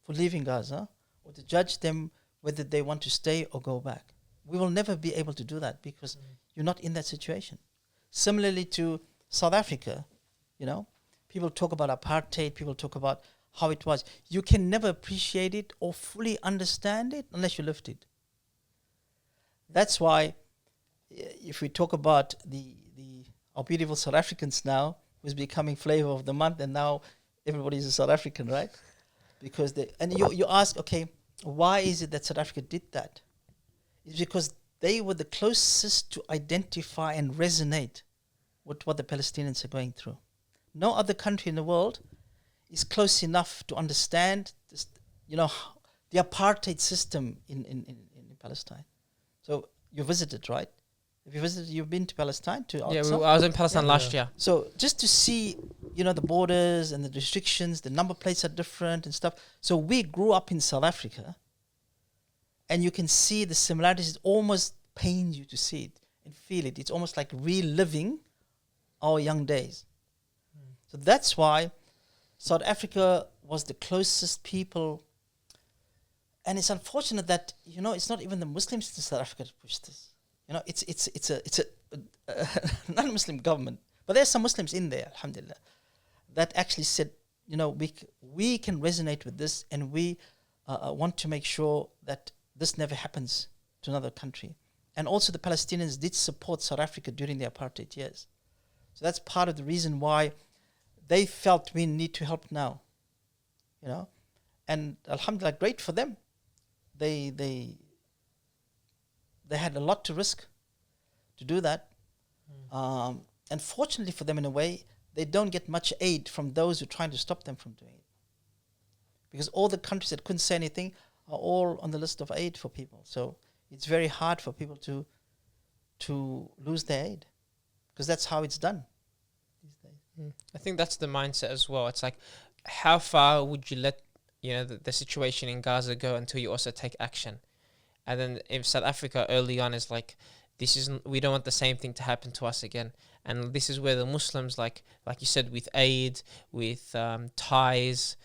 for leaving Gaza, or to judge them whether they want to stay or go back. We will never be able to do that because you're not in that situation. Similarly to South Africa, you know, people talk about apartheid, people talk about how it was. You can never appreciate it or fully understand it unless you lived it. That's why if we talk about our beautiful South Africans now, who's becoming flavor of the month, and now everybody's a South African, right? Because you ask, okay, why is it that South Africa did that? It's because they were the closest to identify and resonate with what the Palestinians are going through. No other country in the world is close enough to understand this, you know, the apartheid system in Palestine. So you visited, right? Have you visited? You've been to Palestine? I was in Palestine last year. So just to see, you know, the borders and the restrictions, the number plates are different and stuff. So we grew up in South Africa, and you can see the similarities. It almost pains you to see it and feel it. It's almost like reliving our young days. So that's why South Africa was the closest people. And it's unfortunate that, it's not even the Muslims in South Africa that push this. It's a non-Muslim government. But there's some Muslims in there, alhamdulillah, that actually said, we can resonate with this, and we want to make sure that this never happens to another country. And also the Palestinians did support South Africa during the apartheid years. So that's part of the reason why they felt we need to help now. And alhamdulillah, great for them. They had a lot to risk to do that. And fortunately for them, in a way, they don't get much aid from those who are trying to stop them from doing it. Because all the countries that couldn't say anything are all on the list of aid for people. So it's very hard for people to lose their aid, because that's how it's done these days. I think that's the mindset as well. It's like, how far would you let the situation in Gaza go until you also take action? And then if South Africa early on is like, we don't want the same thing to happen to us again. And this is where the Muslims, like you said, with aid, with ties,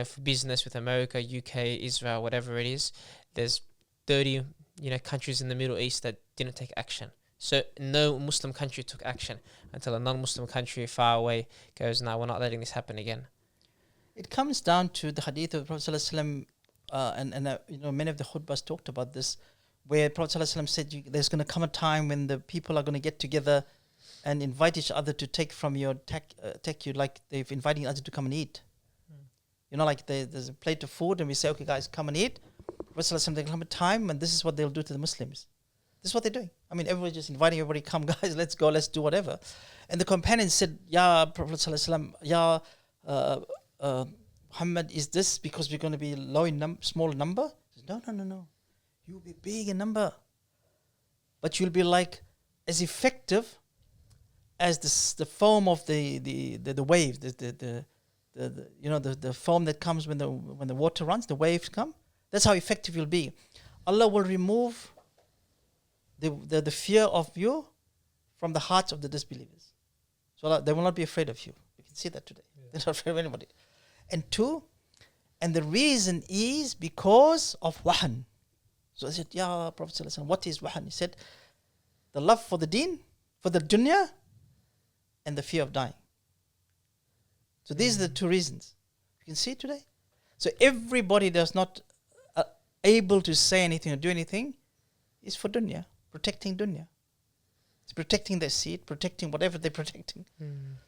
for business with America, UK, Israel, whatever it is, there's 30, countries in the Middle East that didn't take action. So no Muslim country took action until a non-Muslim country far away goes, no, we're not letting this happen again. It comes down to the hadith of the Prophet ﷺ, and many of the khutbahs talked about this, where Prophet ﷺ said there's going to come a time when the people are going to get together and invite each other to take from your take you, like they're inviting others to come and eat. Like there's a plate of food and we say, okay guys, come and eat. Prophet ﷺ, there'll come a time and this is what they'll do to the Muslims. This is what they're doing. I mean, everybody's just inviting everybody, come guys, let's go, let's do whatever. And the companions said, Ya Prophet ﷺ, Ya Muhammad, is this because we're going to be low in small number? He said, no. You'll be big in number, but you'll be like as effective as the foam of the wave, the foam that comes when the water runs, the waves come. That's how effective you'll be. Allah will remove the fear of you from the hearts of the disbelievers. So Allah, they will not be afraid of you. You can see that today. Yeah. They're not afraid of anybody. And two, and the reason is because of wahan. So I said, Ya Prophet ﷺ, what is wahan? He said, the love for the deen, for the dunya, and the fear of dying. So these are the two reasons. You can see it today. So everybody that's not able to say anything or do anything is for dunya, protecting dunya. It's protecting their seat, protecting whatever they're protecting.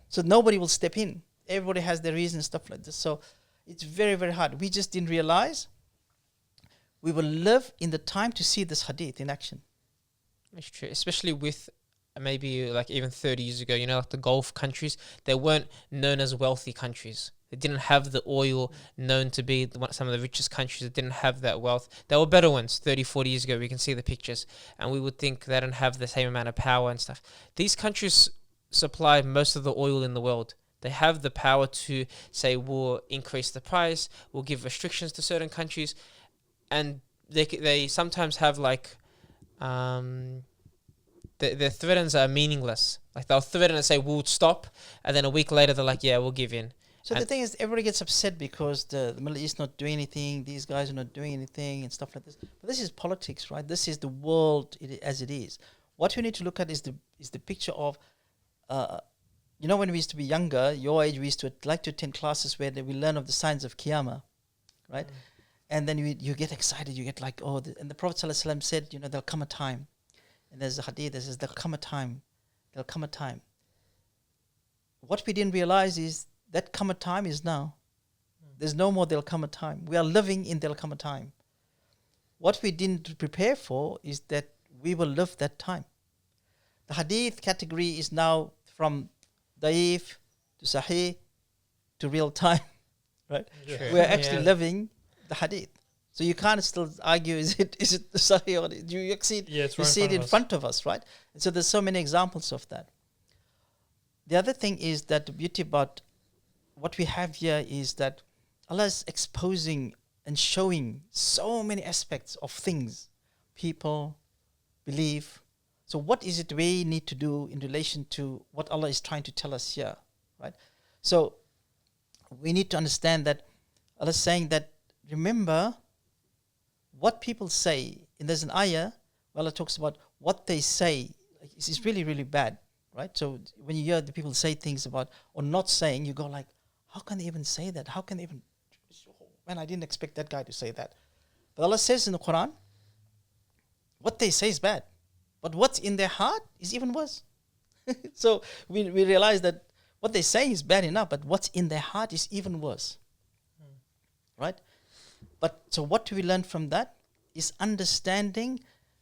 So nobody will step in. Everybody has their reasons, stuff like this. So it's very, very hard. We just didn't realize we will live in the time to see this hadith in action. It's true, especially with maybe like even 30 years ago, like the Gulf countries, they weren't known as wealthy countries. They didn't have the oil known to be some of the richest countries that didn't have that wealth. They were better ones 30, 40 years ago. We can see the pictures. And we would think they don't have the same amount of power and stuff. These countries supply most of the oil in the world. They have the power to say, we'll increase the price, we'll give restrictions to certain countries. And they sometimes have like... their threats are meaningless. Like they'll threaten and say, we'll stop. And then a week later, they're like, yeah, we'll give in. So the thing is, everybody gets upset because the Middle East not doing anything, these guys are not doing anything and stuff like this. But this is politics, right? This is the world as it is. What we need to look at is the picture of, when we used to be younger, your age, we used to like to attend classes where we learn of the signs of Qiyamah, right? And then you get excited, you get like, and the Prophet ﷺ said, there'll come a time. And there's a hadith that says, there'll come a time. What we didn't realize is that come a time is now. There's no more there'll come a time. We are living in there'll come a time. What we didn't prepare for is that we will live that time. The hadith category is now from da'if to sahih to real time, right? Yeah. We're actually living the hadith. So you can't still argue, is it sahih or you see it, you see it in front of us, right? And so there's so many examples of that. The other thing is that the beauty about what we have here is that Allah is exposing and showing so many aspects of things people, belief. So what is it we need to do in relation to what Allah is trying to tell us here, right? So we need to understand that Allah is saying that, remember what people say. And there's an ayah where Allah talks about what they say. It's really, really bad, right? So when you hear the people say things about, or not saying, you go like, how can they even say that? How can they even, man, I didn't expect that guy to say that. But Allah says in the Quran, what they say is bad, but what's in their heart is even worse. So we realize that what they say is bad enough, but what's in their heart is even worse. Right? But so what do we learn from that is understanding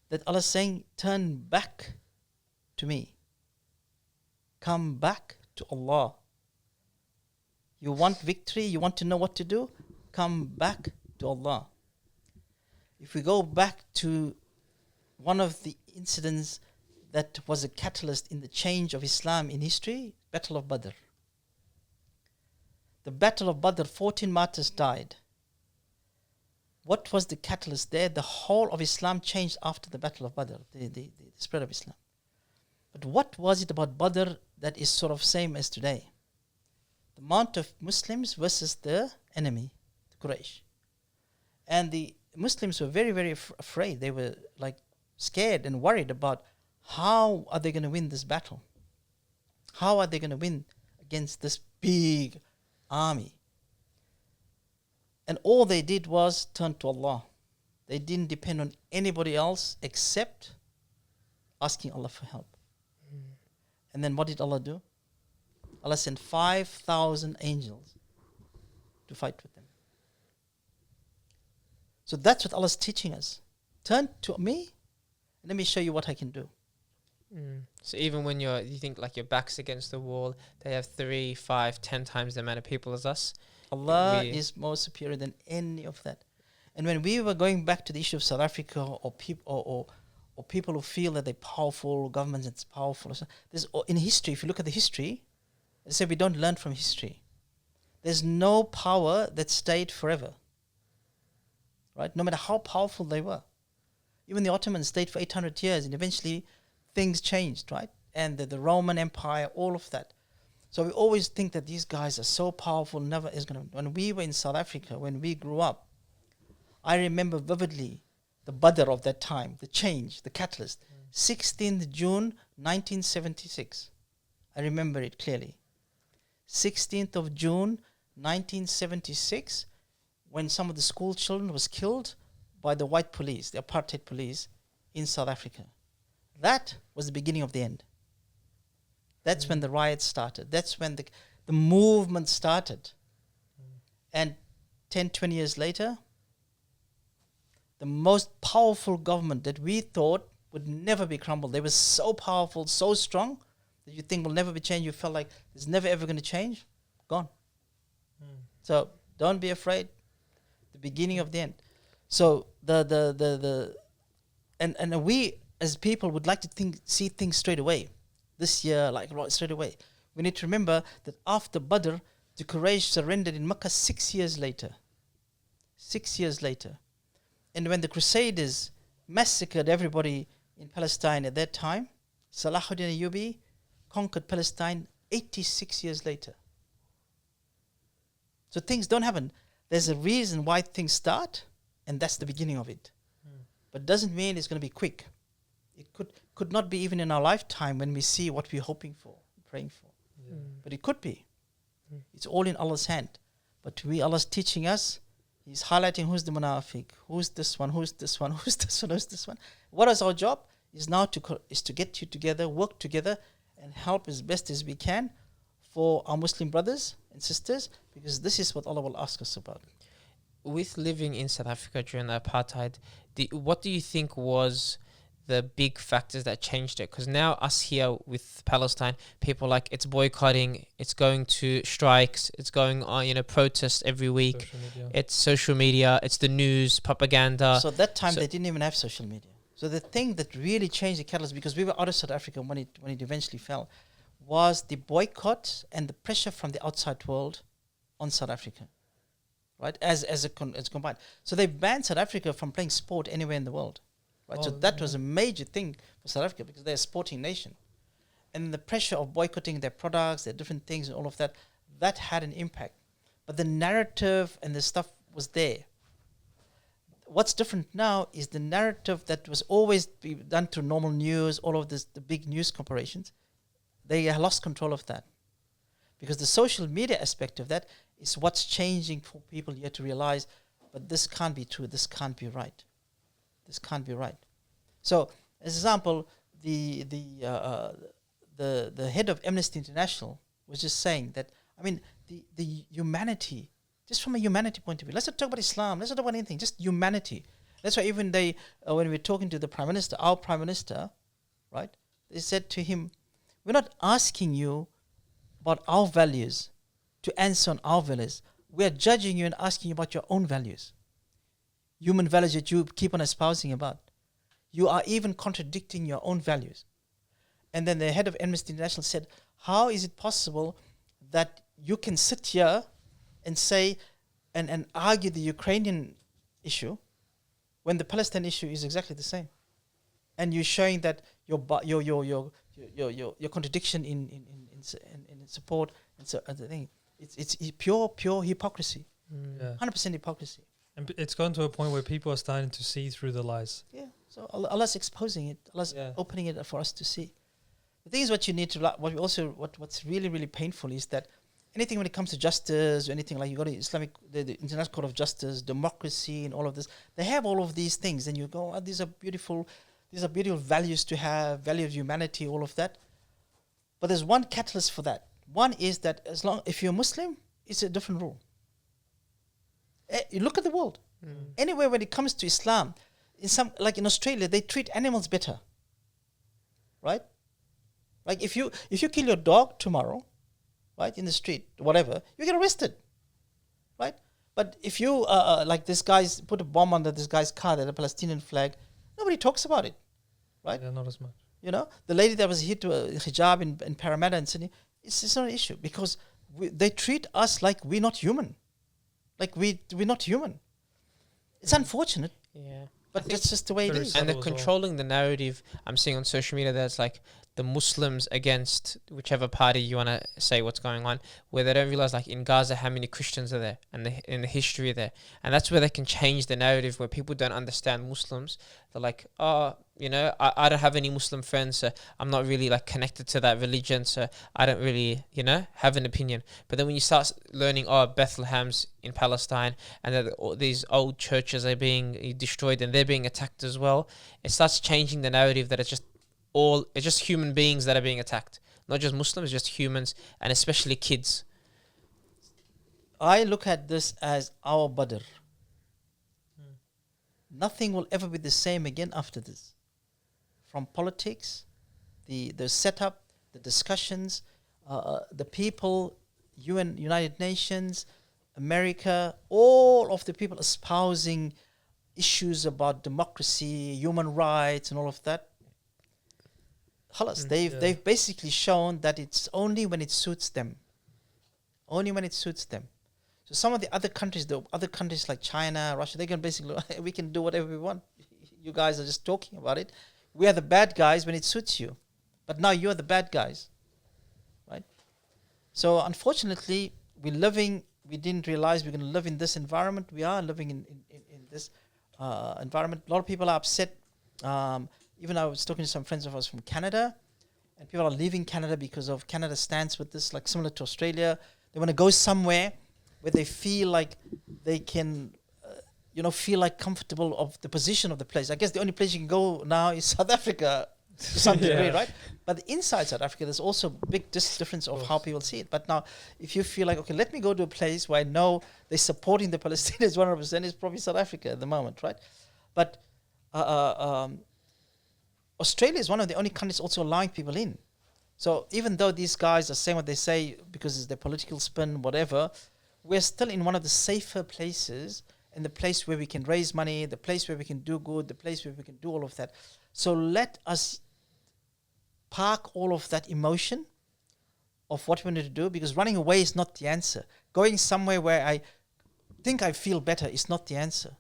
that Allah is saying, turn back to me. Come back to Allah. You want victory, you want to know what to do? Come back to Allah. If we go back to one of the incidents that was a catalyst in the change of Islam in history, Battle of Badr. The Battle of Badr, 14 martyrs died. What was the catalyst there? The whole of Islam changed after the Battle of Badr, the spread of Islam. But what was it about Badr that is sort of same as today? The amount of Muslims versus the enemy, the Quraysh. And the Muslims were very, very afraid. They were like scared and worried about how are they going to win this battle? How are they going to win against this big army? And all they did was turn to Allah. They didn't depend on anybody else except asking Allah for help. And then what did Allah do? Allah sent 5,000 angels to fight with them. So that's what Allah is teaching us. Turn to me, and let me show you what I can do. So even when you think like your back's against the wall, they have 3, 5, 10 times the amount of people as us. Allah is more superior than any of that. And when we were going back to the issue of South Africa, or people who feel that they're powerful, governments that's powerful, there's in history, if you look at the history, they say we don't learn from history. There's no power that stayed forever. Right? No matter how powerful they were. Even the Ottomans stayed for 800 years, and eventually things changed, right? And the Roman Empire, all of that. So we always think that these guys are so powerful, never is going to... When we were in South Africa, when we grew up, I remember vividly the Badr of that time, the change, the catalyst. 16th June 1976. I remember it clearly. 16th of June 1976, when some of the school children was killed by the white police, the Apartheid police in South Africa. That was the beginning of the end. That's when the riots started. That's when the movement started. And 10, 20 years later, the most powerful government that we thought would never be crumbled. They were so powerful, so strong, that you think will never be changed. You felt like it's never ever going to change. Gone. So don't be afraid. The beginning of the end. So and we as people would like to see things straight away. This year, like right straight away. We need to remember that after Badr, the Quraysh surrendered in Mecca 6 years later. 6 years later. And when the Crusaders massacred everybody in Palestine at that time, Salahuddin Ayyubi conquered Palestine 86 years later. So things don't happen. There's a reason why things start, and that's the beginning of it. But doesn't mean it's going to be quick. It could not be even in our lifetime when we see what we're hoping for, praying for. But it could be. It's all in Allah's hand. But Allah's teaching us. He's highlighting who's the munafiq, who's this one, who's this one, who's this one, who's this one. What is our job? Is now to get you together, work together, and help as best as we can for our Muslim brothers and sisters, because this is what Allah will ask us about. With living in South Africa during the apartheid, what do you think was the big factors that changed it? Because now us here with Palestine, people like it's boycotting, it's going to strikes, it's going on, protests every week. It's social media, it's the news, propaganda. So at that time they didn't even have social media. So the thing that really changed the catalyst, because we were out of South Africa when it eventually fell, was the boycott and the pressure from the outside world on South Africa, right? As combined. So they banned South Africa from playing sport anywhere in the world. right? So that was a major thing for South Africa because they're a sporting nation. And the pressure of boycotting their products, their different things and all of that, that had an impact. But the narrative and the stuff was there. What's different now is the narrative that was always be done through normal news, all of this, the big news corporations, they lost control of that. Because the social media aspect of that is what's changing for people here to realize, but this can't be true, this can't be right. This can't be right. So, as an example, the head of Amnesty International was just saying that, I mean, the humanity, just from a humanity point of view, let's not talk about Islam, let's not talk about anything, just humanity. That's why even they, when we were talking to the Prime Minister, our Prime Minister, right, they said to him, we're not asking you about our values to answer on our values. We are judging you and asking you about your own values. Human values that you keep on espousing about. You are even contradicting your own values. And then the head of Amnesty International said, how is it possible that you can sit here and say and argue the Ukrainian issue when the Palestine issue is exactly the same? And you're showing that your contradiction in support and so the thing. It's pure hypocrisy. 100% hypocrisy. And it's gone to a point where people are starting to see through the lies. Yeah. So Allah's exposing it. Allah's opening it for us to see. The thing is, what you need to what's really, really painful is that anything when it comes to justice or anything, like you got the International Court of Justice, democracy, and all of this, they have all of these things, and you go, oh, these are beautiful values to have, value of humanity, all of that. But there's one catalyst for that. One is that if you're Muslim, it's a different rule. You look at the world. Anywhere when it comes to Islam, like in Australia, they treat animals better, right? Like if you kill your dog tomorrow, right, in the street, whatever, you get arrested, right? But if you like this guy's put a bomb under this guy's car, that a Palestinian flag, nobody talks about it, right? Yeah, not as much. You know, the lady that was hit to a hijab in Parramatta in Sydney, it's not an issue because they treat us like we're not human, like we're not human. It's unfortunate. Yeah. But that's just the way it is. And they're controlling the narrative. I'm seeing on social media that's like the Muslims against whichever party you want to say what's going on, where they don't realize, like in Gaza, how many Christians are there and in the history there. And that's where they can change the narrative, where people don't understand Muslims. They're like, oh, you know, I don't have any Muslim friends, so I'm not really like connected to that religion, so I don't really, you know, have an opinion. But then when you start learning, oh, Bethlehem's in Palestine, and that these old churches are being destroyed and they're being attacked as well, it starts changing the narrative that it's just human beings that are being attacked, not just Muslims, just humans, and especially kids. I look at this as our Badr. Nothing will ever be the same again after this. From politics, the setup, the discussions, the people, UN, United Nations, America, all of the people espousing issues about democracy, human rights, and all of that. They've basically shown that it's only when it suits them. Only when it suits them. So some of the other countries like China, Russia, they can basically, we can do whatever we want. You guys are just talking about it. We are the bad guys when it suits you. But now you're the bad guys. Right? So unfortunately, we didn't realize we're going to live in this environment. We are living in this environment. A lot of people are upset. Even I was talking to some friends of ours from Canada, and people are leaving Canada because of Canada's stance with this, like similar to Australia. They want to go somewhere where they feel like they can, feel like comfortable of the position of the place. I guess the only place you can go now is South Africa to some degree, right? But inside South Africa, there's also big difference of how people see it. But now, if you feel like, okay, let me go to a place where I know they're supporting the Palestinians 100%, it's probably South Africa at the moment, right? But Australia is one of the only countries also allowing people in. So even though these guys are saying what they say because it's their political spin, whatever, we're still in one of the safer places, and the place where we can raise money, the place where we can do good, the place where we can do all of that. So let us park all of that emotion of what we need to do, because running away is not the answer. Going somewhere where I think I feel better is not the answer.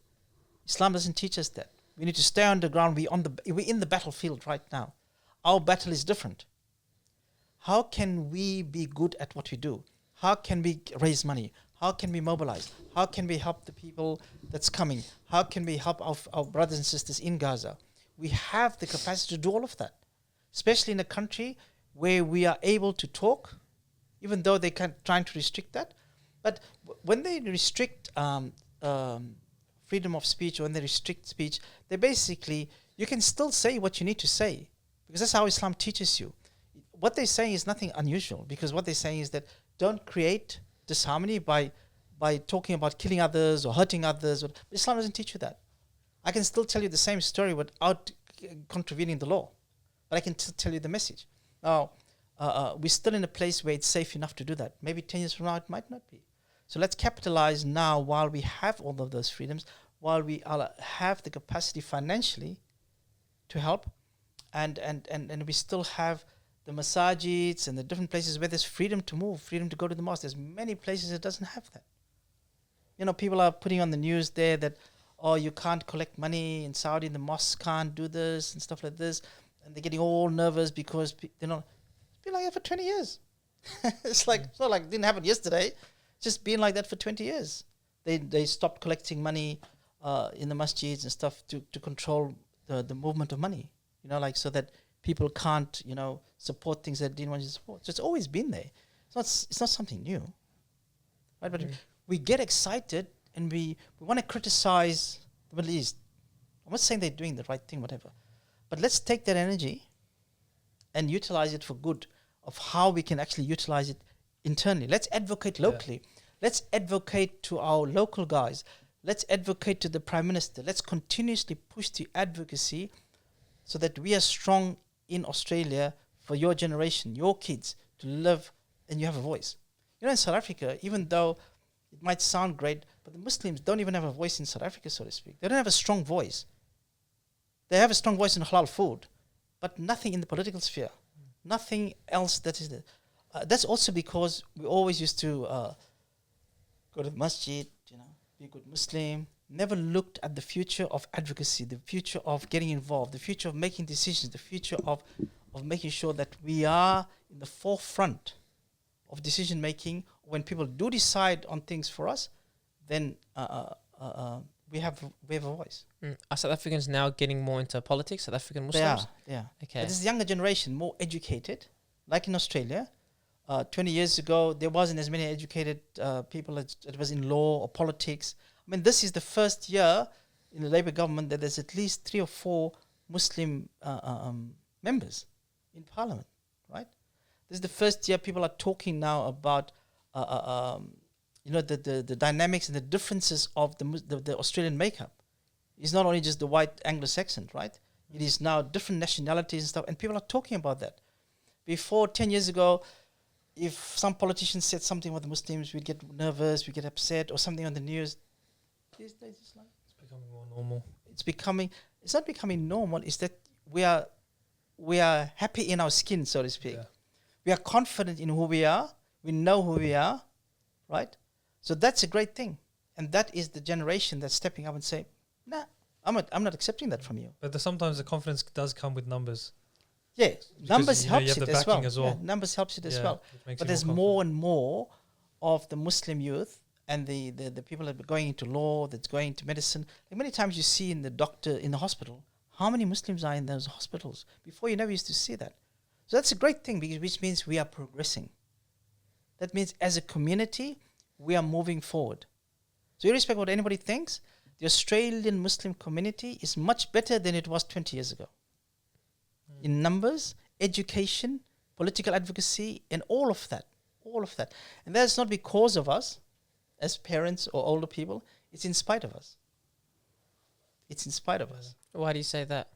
Islam doesn't teach us that. We need to stay on the ground. We're in the battlefield right now. Our battle is different. How can we be good at what we do? How can we raise money? How can we mobilize? How can we help the people that's coming? How can we help our brothers and sisters in Gaza? We have the capacity to do all of that, especially in a country where we are able to talk, even though they're trying to restrict that. But when they restrict freedom of speech, or when they restrict speech, they basically, you can still say what you need to say, because that's how Islam teaches you. What they're saying is nothing unusual, because what they're saying is that don't create disharmony by talking about killing others or hurting others. But Islam doesn't teach you that. I can still tell you the same story without contravening the law, but I can tell you the message. Now, we're still in a place where it's safe enough to do that. Maybe 10 years from now, it might not be. So let's capitalize now while we have all of those freedoms, while we have the capacity financially to help, and we still have the masajids and the different places where there's freedom to move, freedom to go to the mosque. There's many places that doesn't have that. You know, people are putting on the news there that, oh, you can't collect money in Saudi, the mosques can't do this and stuff like this. And they're getting all nervous because they're not. It's been like that for 20 years. It's not like it didn't happen yesterday. It's just been like that for 20 years. They stopped collecting money in the masjids and stuff to control the movement of money. You know, like so that people can't, you know, support things that they didn't want to support. So it's always been there. It's not something new. Right? But we get excited and we want to criticize the Middle East. I'm not saying they're doing the right thing, whatever. But let's take that energy and utilize it for good, of how we can actually utilize it internally. Let's advocate locally. Yeah. Let's advocate to our local guys. Let's advocate to the Prime Minister. Let's continuously push the advocacy so that we are strong in Australia for your generation, your kids, to live and you have a voice. You know, in South Africa, even though it might sound great, but the Muslims don't even have a voice in South Africa, so to speak. They don't have a strong voice. They have a strong voice in halal food, but nothing in the political sphere. Nothing else that is there. That's also because we always used to go to the masjid, you know, be a good Muslim, never looked at the future of advocacy, the future of getting involved, the future of making decisions, the future of making sure that we are in the forefront of decision making. When people do decide on things for us, then we have a voice. Are South Africans now getting more into politics, South African Muslims? They are. Okay. But this younger generation, more educated, like in Australia. 20 years ago, there wasn't as many educated people as it was in law or politics. I mean, this is the first year in the Labour government that there's at least 3 or 4 Muslim members in Parliament, right? This is the first year people are talking now about, you know, the dynamics and the differences of the Australian makeup. It's not only just the white Anglo-Saxon, right? It is now different nationalities and stuff, and people are talking about that. Before, 10 years ago, if some politician said something about the Muslims, we'd get nervous, we'd get upset, or something on the news. These days, it's like it's becoming more normal. It's not becoming normal. It's that we are happy in our skin, so to speak. Yeah. We are confident in who we are. We know who we are, right? So that's a great thing, and that is the generation that's stepping up and saying, "Nah, I'm not accepting that from you." But sometimes the confidence does come with numbers. Yeah, numbers helps it as well. Yeah, numbers helps it as well. But there's more and more of the Muslim youth and the people that are going into law, that's going into medicine. Like many times you see in the hospital, how many Muslims are in those hospitals? Before, you never used to see that. So that's a great thing, which means we are progressing. That means as a community, we are moving forward. So irrespective of what anybody thinks, the Australian Muslim community is much better than it was 20 years ago. In numbers, education, political advocacy, and all of that. And that's not because of us, as parents or older people. It's in spite of us. Why do you say that?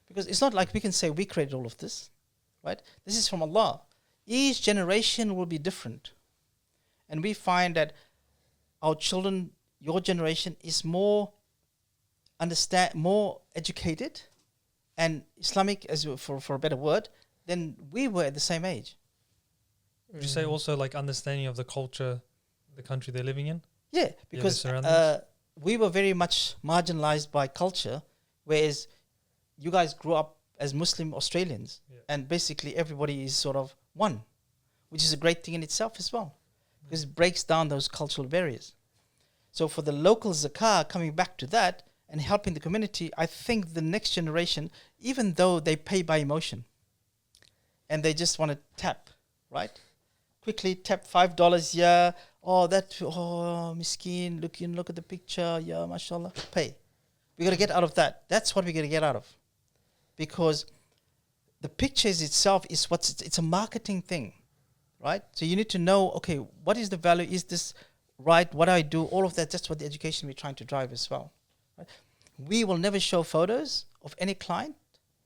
Because it's not like we can say we created all of this, right? This is from Allah. Each generation will be different. And we find that our children, your generation, is more educated and Islamic, as for a better word, than we were at the same age. Would you say also like understanding of the culture, the country they're living in? Yeah, because we were very much marginalized by culture Whereas you guys grew up as Muslim Australians, Yeah. and basically everybody is sort of one, which is a great thing in itself as well, because it breaks down those cultural barriers. So for the local zakah, coming back to that and helping the community, I think the next generation, even though they pay by emotion and they just want to tap, right? Quickly tap $5 here. Oh, miskeen, look at the picture. Yeah, mashallah, pay. We got to get out of that. That's what we got to get out of. Because the pictures itself is it's a marketing thing, right? So you need to know, okay, what is the value? Is this right? What do I do? All of that, that's what the education we're trying to drive as well. Right? We will never show photos of any client.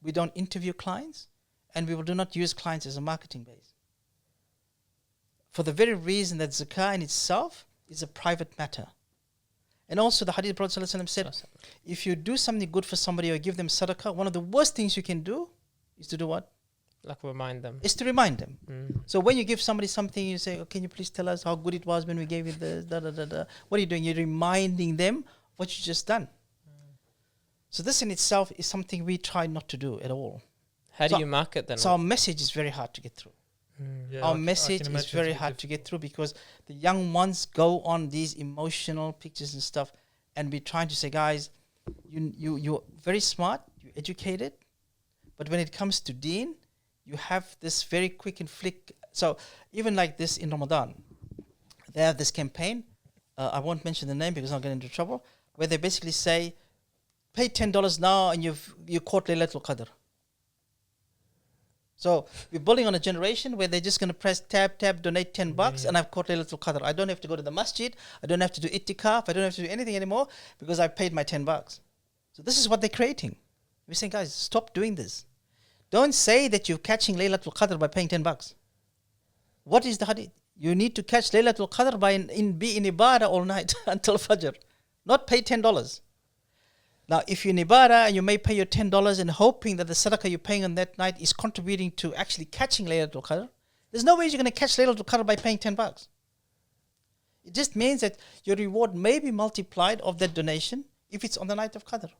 We don't interview clients, and we do not use clients as a marketing base. For the very reason that zakah in itself is a private matter. And also the hadith of Prophet ﷺ said, if you do something good for somebody or give them sadaqah, one of the worst things you can do is to do what? Like remind them. Is to remind them. So when you give somebody something, you say, oh, can you please tell us how good it was when we gave you this, What are you doing? You're reminding them what you just done. So this in itself is something we try not to do at all. How do you market then? So our message is very hard to get through. Yeah, Our message is very hard to get through because the young ones go on these emotional pictures and stuff, and we're trying to say, guys, you're very smart, you're educated, but when it comes to deen, you have this very quick and flick. So even like this in Ramadan, they have this campaign. I won't mention the name because I'll get into trouble. Where they basically say, pay $10 now and you caught Laylatul Qadr. So we're building on a generation where they're just going to press tab, donate $10, and I've caught Laylatul Qadr. I don't have to go to the masjid. I don't have to do ittikaf. I don't have to do anything anymore because I paid my $10. So this is what they're creating. We're saying, guys, stop doing this. Don't say that you're catching Laylatul Qadr by paying $10. What is the hadith? You need to catch Laylatul Qadr by be in ibadah all night until Fajr, not pay $10. Now, if you're in ibadah and you may pay your $10 and hoping that the sadaqah you're paying on that night is contributing to actually catching Laylatul Qadr, there's no way you're going to catch Laylatul Qadr by paying $10. It just means that your reward may be multiplied of that donation if it's on the night of Qadr.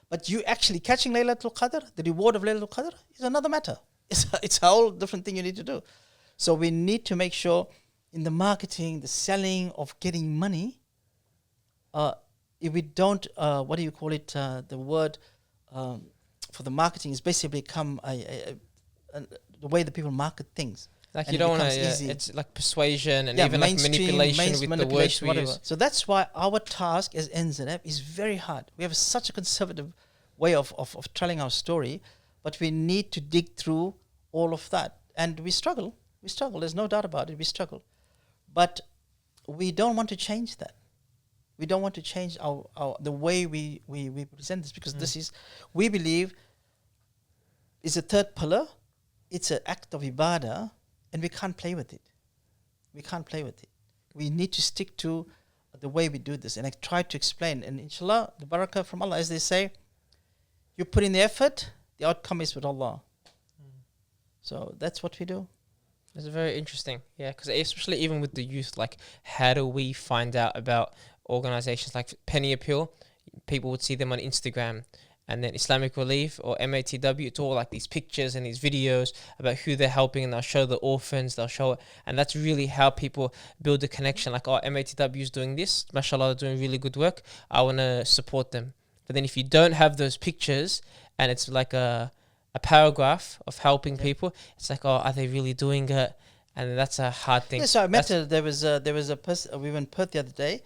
But you actually catching Laylatul Qadr, the reward of Laylatul Qadr, is another matter. It's a whole different thing you need to do. So we need to make sure in the marketing, the selling of getting money, if we don't, what do you call it? The word for the marketing is basically become the way that people market things. Like and you don't want to, easy. It's like persuasion and even like manipulation with the words we use. So that's why our task as NZF is very hard. We have such a conservative way of telling our story, but we need to dig through all of that. And we struggle. There's no doubt about it. We struggle. But we don't want to change that. We don't want to change the way we present this, because this is, we believe, is a third pillar. It's an act of ibadah, and we can't play with it. We need to stick to the way we do this. And I try to explain. And inshallah, the barakah from Allah, as they say, you put in the effort, the outcome is with Allah. So that's what we do. It's very interesting. Yeah, because especially even with the youth, like how do we find out about organizations like Penny Appeal? People would see them on Instagram, and then Islamic Relief or MATW, it's all like these pictures and these videos about who they're helping, and they'll show the orphans, they'll show it, and that's really how people build a connection. Like, oh, MATW is doing this, mashallah, they're doing really good work, I want to support them. But then if you don't have those pictures and it's like a paragraph of helping people, it's like, oh, are they really doing it? And that's a hard thing. Yeah, so I met there was a person, we were in Perth the other day,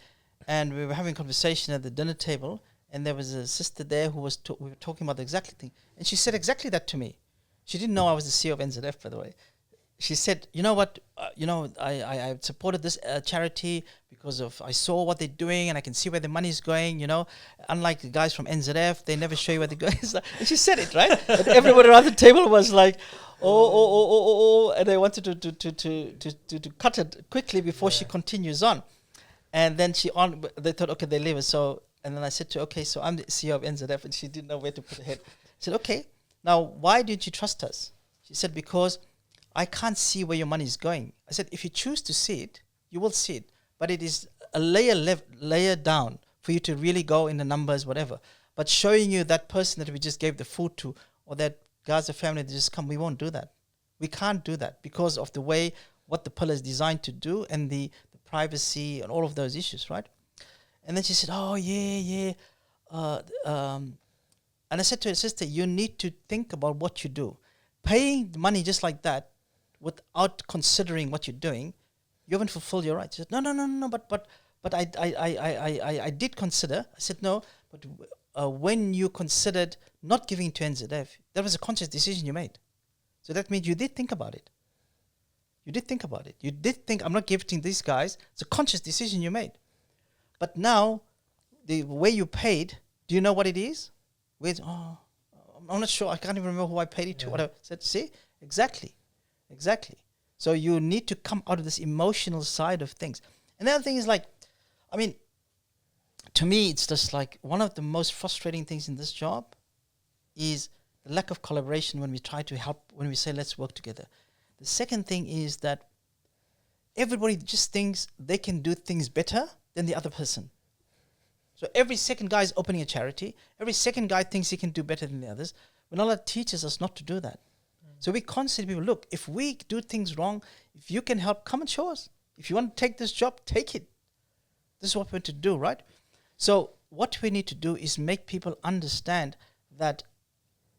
and we were having a conversation at the dinner table, and there was a sister there who was we were talking about the exact thing, and she said exactly that to me. She didn't know I was the CEO of NZF, by the way. She said, you know what, I supported this charity because of, I saw what they're doing and I can see where the money's going, unlike the guys from NZF, they never show you where they're going. And she said it, right? And everyone around the table was like, oh, and they wanted to cut it quickly before she continues on. And then they thought, okay, they leave it. So, and then I said to her, okay, so I'm the CEO of NZF, and she didn't know where to put her head. I said, okay, now why didn't you trust us? She said, because I can't see where your money is going. I said, if you choose to see it, you will see it. But it is a layer down for you to really go in the numbers, whatever. But showing you that person that we just gave the food to, or that Gaza family that just come, we won't do that. We can't do that because of the way what the pillar is designed to do and the privacy and all of those issues, right? And then she said, oh, yeah. And I said to her, sister, you need to think about what you do. Paying money just like that without considering what you're doing, you haven't fulfilled your rights. She said, no, but I did consider. I said, no, but when you considered not giving to NZF, that was a conscious decision you made. So that means you did think about it. You did think about it. You did think, I'm not giving these guys. It's a conscious decision you made. But now, the way you paid, do you know what it is? I'm not sure. I can't even remember who I paid it to. Whatever. I said, see? Exactly. So you need to come out of this emotional side of things. And the other thing is to me, it's just like one of the most frustrating things in this job is the lack of collaboration when we try to help, when we say, let's work together. The second thing is that everybody just thinks they can do things better than the other person. So every second guy is opening a charity. Every second guy thinks he can do better than the others. When Allah teaches us not to do that. So we constantly, look, if we do things wrong, if you can help, come and show us. If you want to take this job, take it. This is what we're to do, right? So what we need to do is make people understand that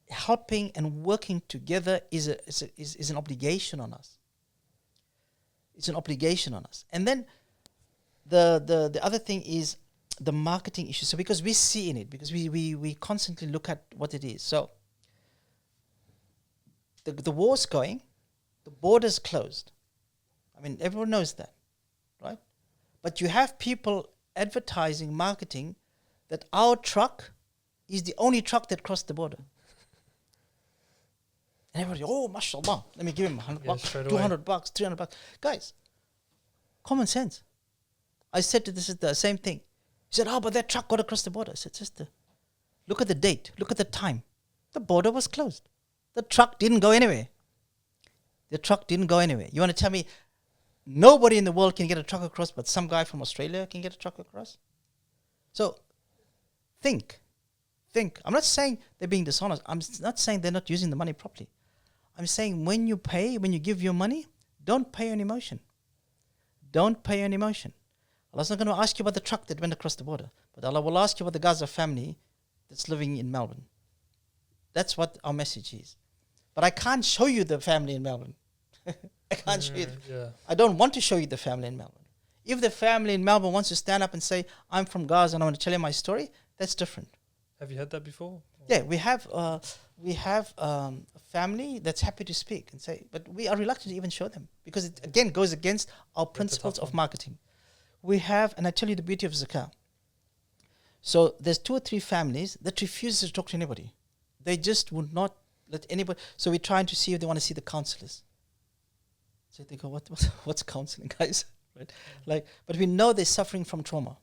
helping and working together is an obligation on us. It's an obligation on us. And then the other thing is the marketing issue. So because we see in it, because we constantly look at what it is. So the war's going, the border's closed. I mean, everyone knows that, right? But you have people advertising, marketing that our truck is the only truck that crossed the border. And everybody, oh, mashallah, let me give him $100, $200, $300. Guys, common sense. I said to this is the same thing. He said, but that truck got across the border. I said, sister, look at the date, look at the time. The border was closed. The truck didn't go anywhere. You want to tell me nobody in the world can get a truck across, but some guy from Australia can get a truck across? So, think. I'm not saying they're being dishonest. I'm not saying they're not using the money properly. I'm saying when you pay, when you give your money, don't pay on emotion. Allah's not going to ask you about the truck that went across the border, but Allah will ask you about the Gaza family that's living in Melbourne. That's what our message is. But I can't show you the family in Melbourne. I can't show you. I don't want to show you the family in Melbourne. If the family in Melbourne wants to stand up and say, I'm from Gaza and I want to tell you my story, that's different. Have you had that before? Yeah, we have a family that's happy to speak and say, but we are reluctant to even show them because it again goes against our principles of marketing. We have, and I tell you the beauty of Zakat. So there's 2 or 3 families that refuse to talk to anybody. They just would not let anybody. So we're trying to see if they want to see the counselors. So they go, what's counseling, guys? Right? But we know they're suffering from trauma,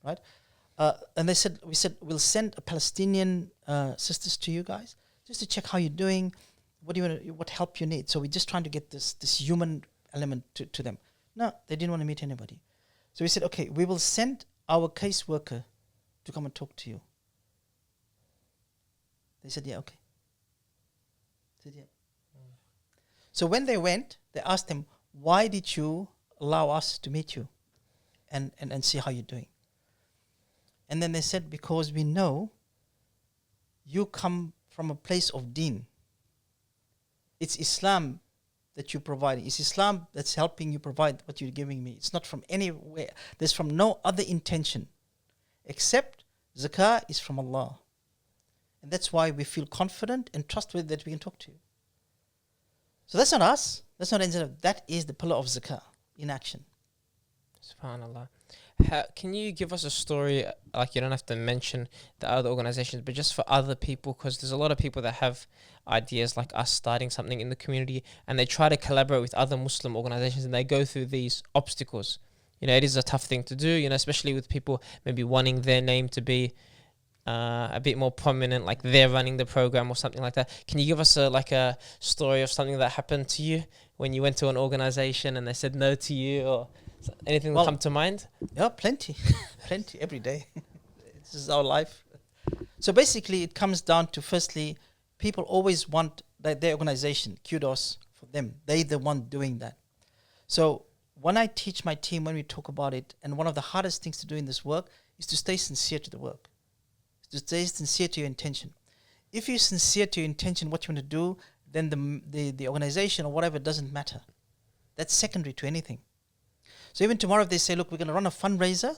right? And we said we'll send a Palestinian sisters to you guys just to check how you're doing, what help you need. So we're just trying to get this human element to them. No, they didn't want to meet anybody. So we said, okay, we will send our caseworker to come and talk to you. They said, yeah, okay. I said, yeah. So when they went, they asked them, why did you allow us to meet you and see how you're doing? And then they said, because we know you come from a place of deen. It's Islam that you provide. It's Islam that's helping you provide what you're giving me. It's not from anywhere. There's from no other intention except zakah is from Allah. And that's why we feel confident and trustworthy that we can talk to you. So that's not us. That's not NZF. That is the pillar of zakah in action. SubhanAllah. Can you give us a story, like you don't have to mention the other organizations, but just for other people, because there's a lot of people that have ideas like us starting something in the community and they try to collaborate with other Muslim organizations and they go through these obstacles. You know, it is a tough thing to do, you know, especially with people maybe wanting their name to be a bit more prominent, like they're running the program or something like that. Can you give us a story of something that happened to you when you went to an organization and they said no to you, or anything that come to mind? Yeah, plenty every day. This is our life. So basically, it comes down to, firstly, people always want that their organization, kudos for them. They're the one doing that. So when I teach my team, when we talk about it, and one of the hardest things to do in this work is to stay sincere to the work, to stay sincere to your intention. If you're sincere to your intention, what you want to do, then the organization or whatever doesn't matter. That's secondary to anything. So even tomorrow, if they say, look, we're going to run a fundraiser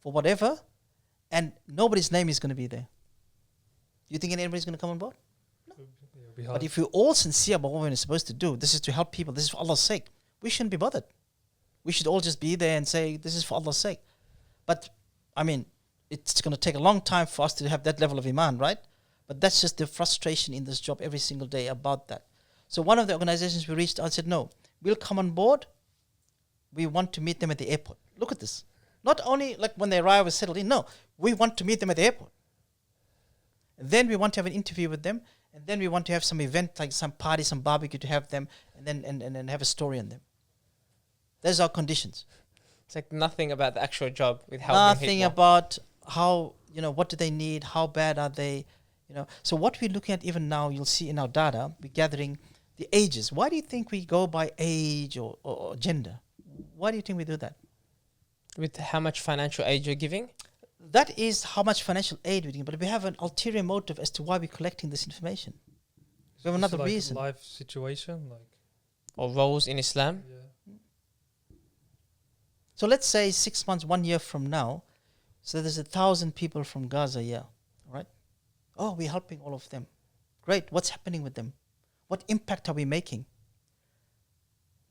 for whatever, and nobody's name is going to be there, do you think anybody's going to come on board? No. But if we're all sincere about what we're supposed to do, this is to help people, this is for Allah's sake, we shouldn't be bothered. We should all just be there and say, this is for Allah's sake. But, I mean, it's going to take a long time for us to have that level of iman, right? But that's just the frustration in this job every single day about that. So one of the organizations we reached out and said, no, we'll come on board. We want to meet them at the airport. Look at this. Not only like when they arrive or settled in, no, we want to meet them at the airport. And then we want to have an interview with them. And then we want to have some event, like some party, some barbecue to have them, and then have a story on them. Those are conditions. It's like nothing about the actual job with helping people. Nothing about how, what do they need, how bad are they, So what we're looking at even now, you'll see in our data, we're gathering the ages. Why do you think we go by age or gender? Why do you think we do that? With how much financial aid you're giving? That is how much financial aid we're giving, but we have an ulterior motive as to why we're collecting this information. We have another reason. Life situation, or roles in Islam. Yeah. So let's say 6 months, 1 year from now, so there's 1,000 people from Gaza here, right? Oh, we're helping all of them. Great. What's happening with them? What impact are we making?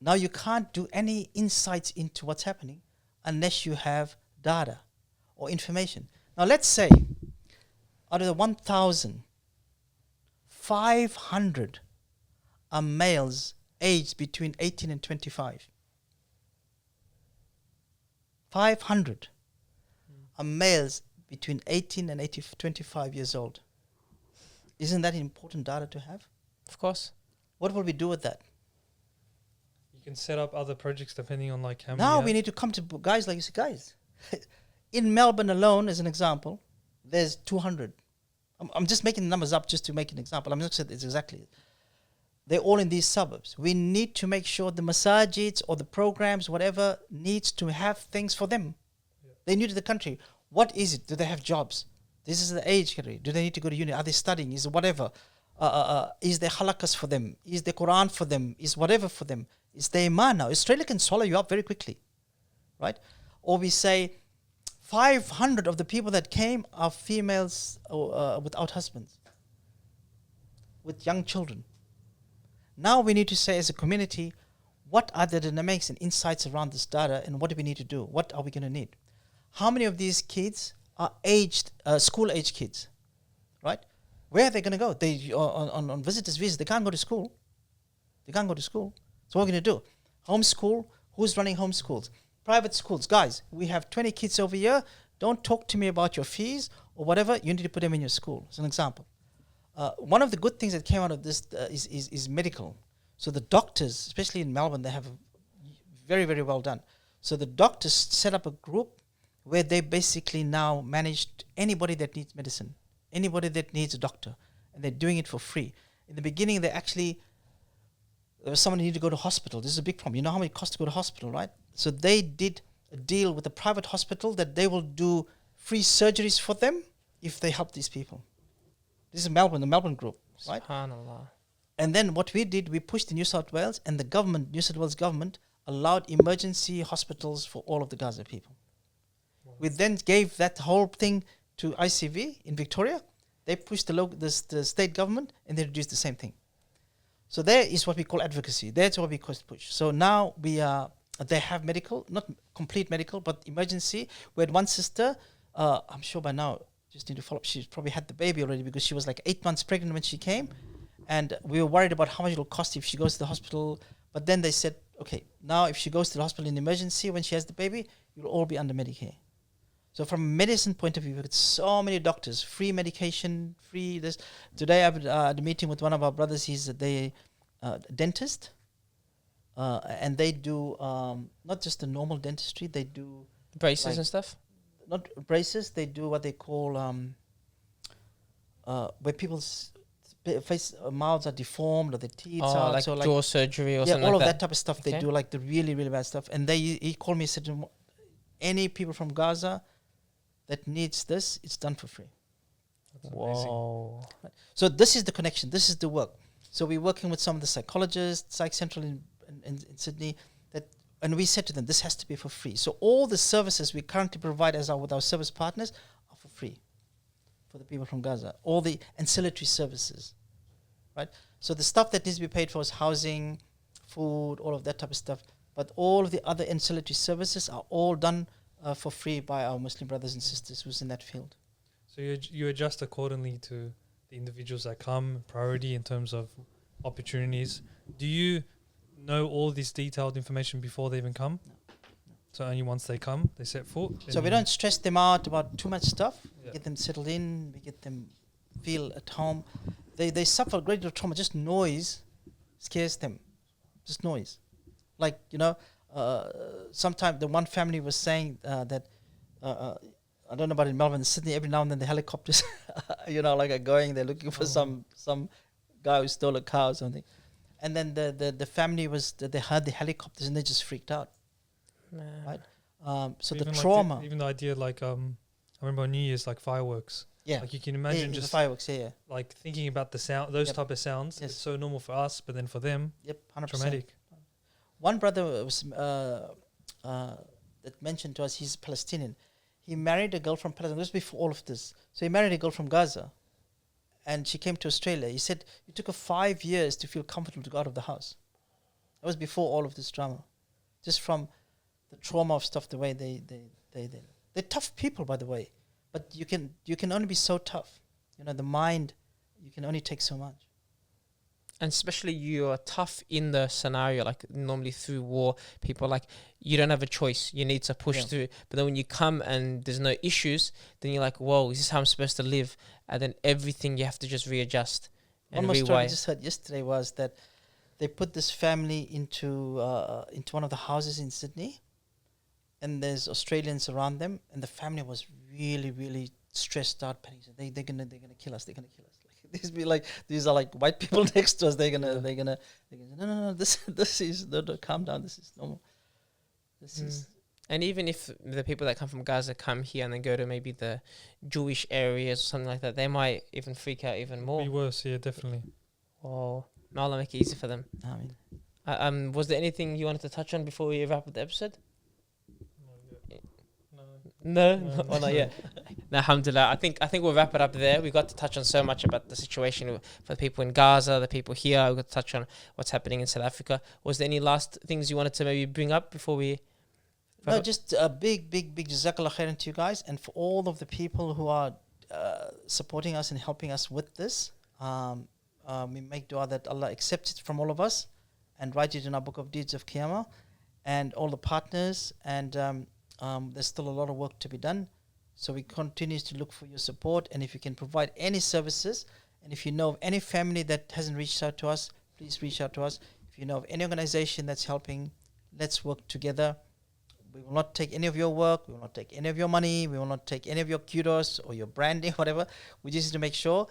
Now you can't do any insights into what's happening unless you have data or information. Now let's say out of the 1,000, 500 are males aged between 18 and 25. 500 are males between 18 and 25 years old. Isn't that important data to have? Of course. What will we do with that? You can set up other projects depending on how many. Now we need to come to guys like you say, guys. In Melbourne alone, as an example, there's 200. I'm just making the numbers up just to make an example. I'm not saying it's exactly. They're all in these suburbs. We need to make sure the masajids or the programs, whatever, needs to have things for them. Yeah. They're new to the country. What is it? Do they have jobs? This is the age category. Do they need to go to uni? Are they studying? Is it whatever? Is there halakas for them? Is there Quran for them? Is whatever for them? Is there iman now? Australia can swallow you up very quickly, right? Or we say 500 of the people that came are females without husbands, with young children. Now we need to say as a community, what are the dynamics and insights around this data and what do we need to do? What are we going to need? How many of these kids are school-age kids, right? Where are they going to go? They on visitors' visas. They can't go to school. They can't go to school. So what are we going to do? Homeschool. Who's running homeschools? Private schools. Guys, we have 20 kids over here. Don't talk to me about your fees or whatever. You need to put them in your school, as an example. One of the good things that came out of this is medical. So the doctors, especially in Melbourne, they have very, very well done. So the doctors set up a group where they basically now managed anybody that needs medicine, anybody that needs a doctor, and they're doing it for free. In the beginning, there was someone who needed to go to hospital. This is a big problem. You know how much it costs to go to hospital, right? So they did a deal with a private hospital that they will do free surgeries for them if they help these people. This is Melbourne, the Melbourne group, right? SubhanAllah. And then what we did, we pushed in New South Wales, and the government, New South Wales government, allowed emergency hospitals for all of the Gaza people. Wow. We then gave that whole thing to ICV in Victoria. They pushed the state government, and they reduced the same thing. So there is what we call advocacy. That's what we call push. So now they have medical, not complete medical, but emergency. We had one sister, I'm sure by now, just need to follow up. She's probably had the baby already because she was like 8 months pregnant when she came. And we were worried about how much it'll cost if she goes to the hospital. But then they said, okay, now if she goes to the hospital in emergency when she has the baby, you'll all be under Medicare. So from a medicine point of view, we've got so many doctors, free medication, free this. Today I had a meeting with one of our brothers. He's a dentist. And they do not just the normal dentistry, they do braces and stuff? Not braces, they do what they call where people's face mouths are deformed or their teeth are like so jaw surgery or yeah, something all like of that. that type of stuff. They Okay. do like the really, really bad stuff. And he called me and said, any people from Gaza that needs this, it's done for free. That's amazing. Whoa. So this is the connection. This is the work. So we're working with some of the psychologists, Psych Central in Sydney, and we said to them, this has to be for free. So all the services we currently provide with our service partners are for free for the people from Gaza. All the ancillary services, right? So the stuff that needs to be paid for is housing, food, all of that type of stuff. But all of the other ancillary services are all done for free by our Muslim brothers and sisters who's in that field. So you adjust accordingly to the individuals that come, priority in terms of opportunities. Do you know all this detailed information before they even come? No. So only once they come, they set foot? So we don't stress them out about too much stuff. Yeah. We get them settled in. We get them feel at home. They suffer a great deal of trauma. Just noise scares them. Just noise. Like, sometime the one family was saying that, I don't know about in Melbourne, in Sydney, every now and then the helicopters, are going, they're looking for some guy who stole a car or something. And then the family they heard the helicopters and they just freaked out. Man. Right? So the even trauma. even the idea, I remember on New Year's, like fireworks. Yeah. Like you can Yeah, imagine the just fireworks, yeah. like thinking about the sound, those Yep. type of sounds. Yes. It's so normal for us, but then for them, Yep, 100%. traumatic. One brother was that mentioned to us, he's Palestinian. He married a girl from Palestine. This was before all of this. So he married a girl from Gaza, and she came to Australia. He said it took her 5 years to feel comfortable to go out of the house. That was before all of this drama, just from the trauma of stuff. The way they're tough people, by the way, but you can only be so tough. The mind, you can only take so much. And especially you are tough in the scenario, like normally through war, people are like, you don't have a choice. You need to push Yeah. through. But then when you come and there's no issues, then you're like, whoa, is this how I'm supposed to live? And then everything you have to just readjust and One more story I rewire. just heard yesterday was that they put this family into one of the houses in Sydney, and there's Australians around them, and the family was really, really stressed out, panicking. They're gonna kill us. They're gonna kill us. These are like white people next to us. They're gonna no. This is no, calm down. This is normal. This is And even if the people that come from Gaza come here and then go to maybe the Jewish areas or something like that, they might even freak out even more. Be worse, yeah, definitely. Oh, may Allah make it easy for them. I mean, Was there anything you wanted to touch on before we wrap up the episode? No. No, oh, not yet. No, alhamdulillah. I think we'll wrap it up there. We got to touch on so much about the situation for the people in Gaza, the people here. We got to touch on what's happening in South Africa. Was there any last things you wanted to maybe bring up before we? no, just a big jazakallah khairan to you guys, and for all of the people who are supporting us and helping us with this. We make dua that Allah accepts it from all of us and write it in our book of deeds of Qiyamah, and all the partners, and there's still a lot of work to be done. So we continue to look for your support, and if you can provide any services, and if you know of any family that hasn't reached out to us, please reach out to us. If you know of any organization that's helping, let's work together. We will not take any of your work, we will not take any of your money, we will not take any of your kudos or your branding, whatever. We just need to make sure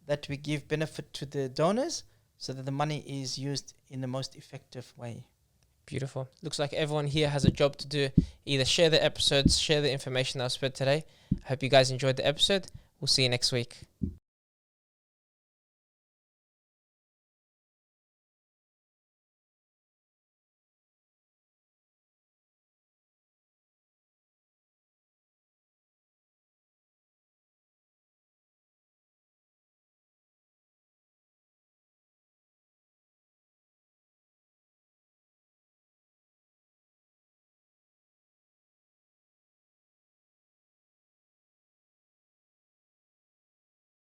that we give benefit to the donors so that the money is used in the most effective way. Beautiful. Looks like everyone here has a job to do. Either share the episodes, share the information that was spread today. I hope you guys enjoyed the episode. We'll see you next week.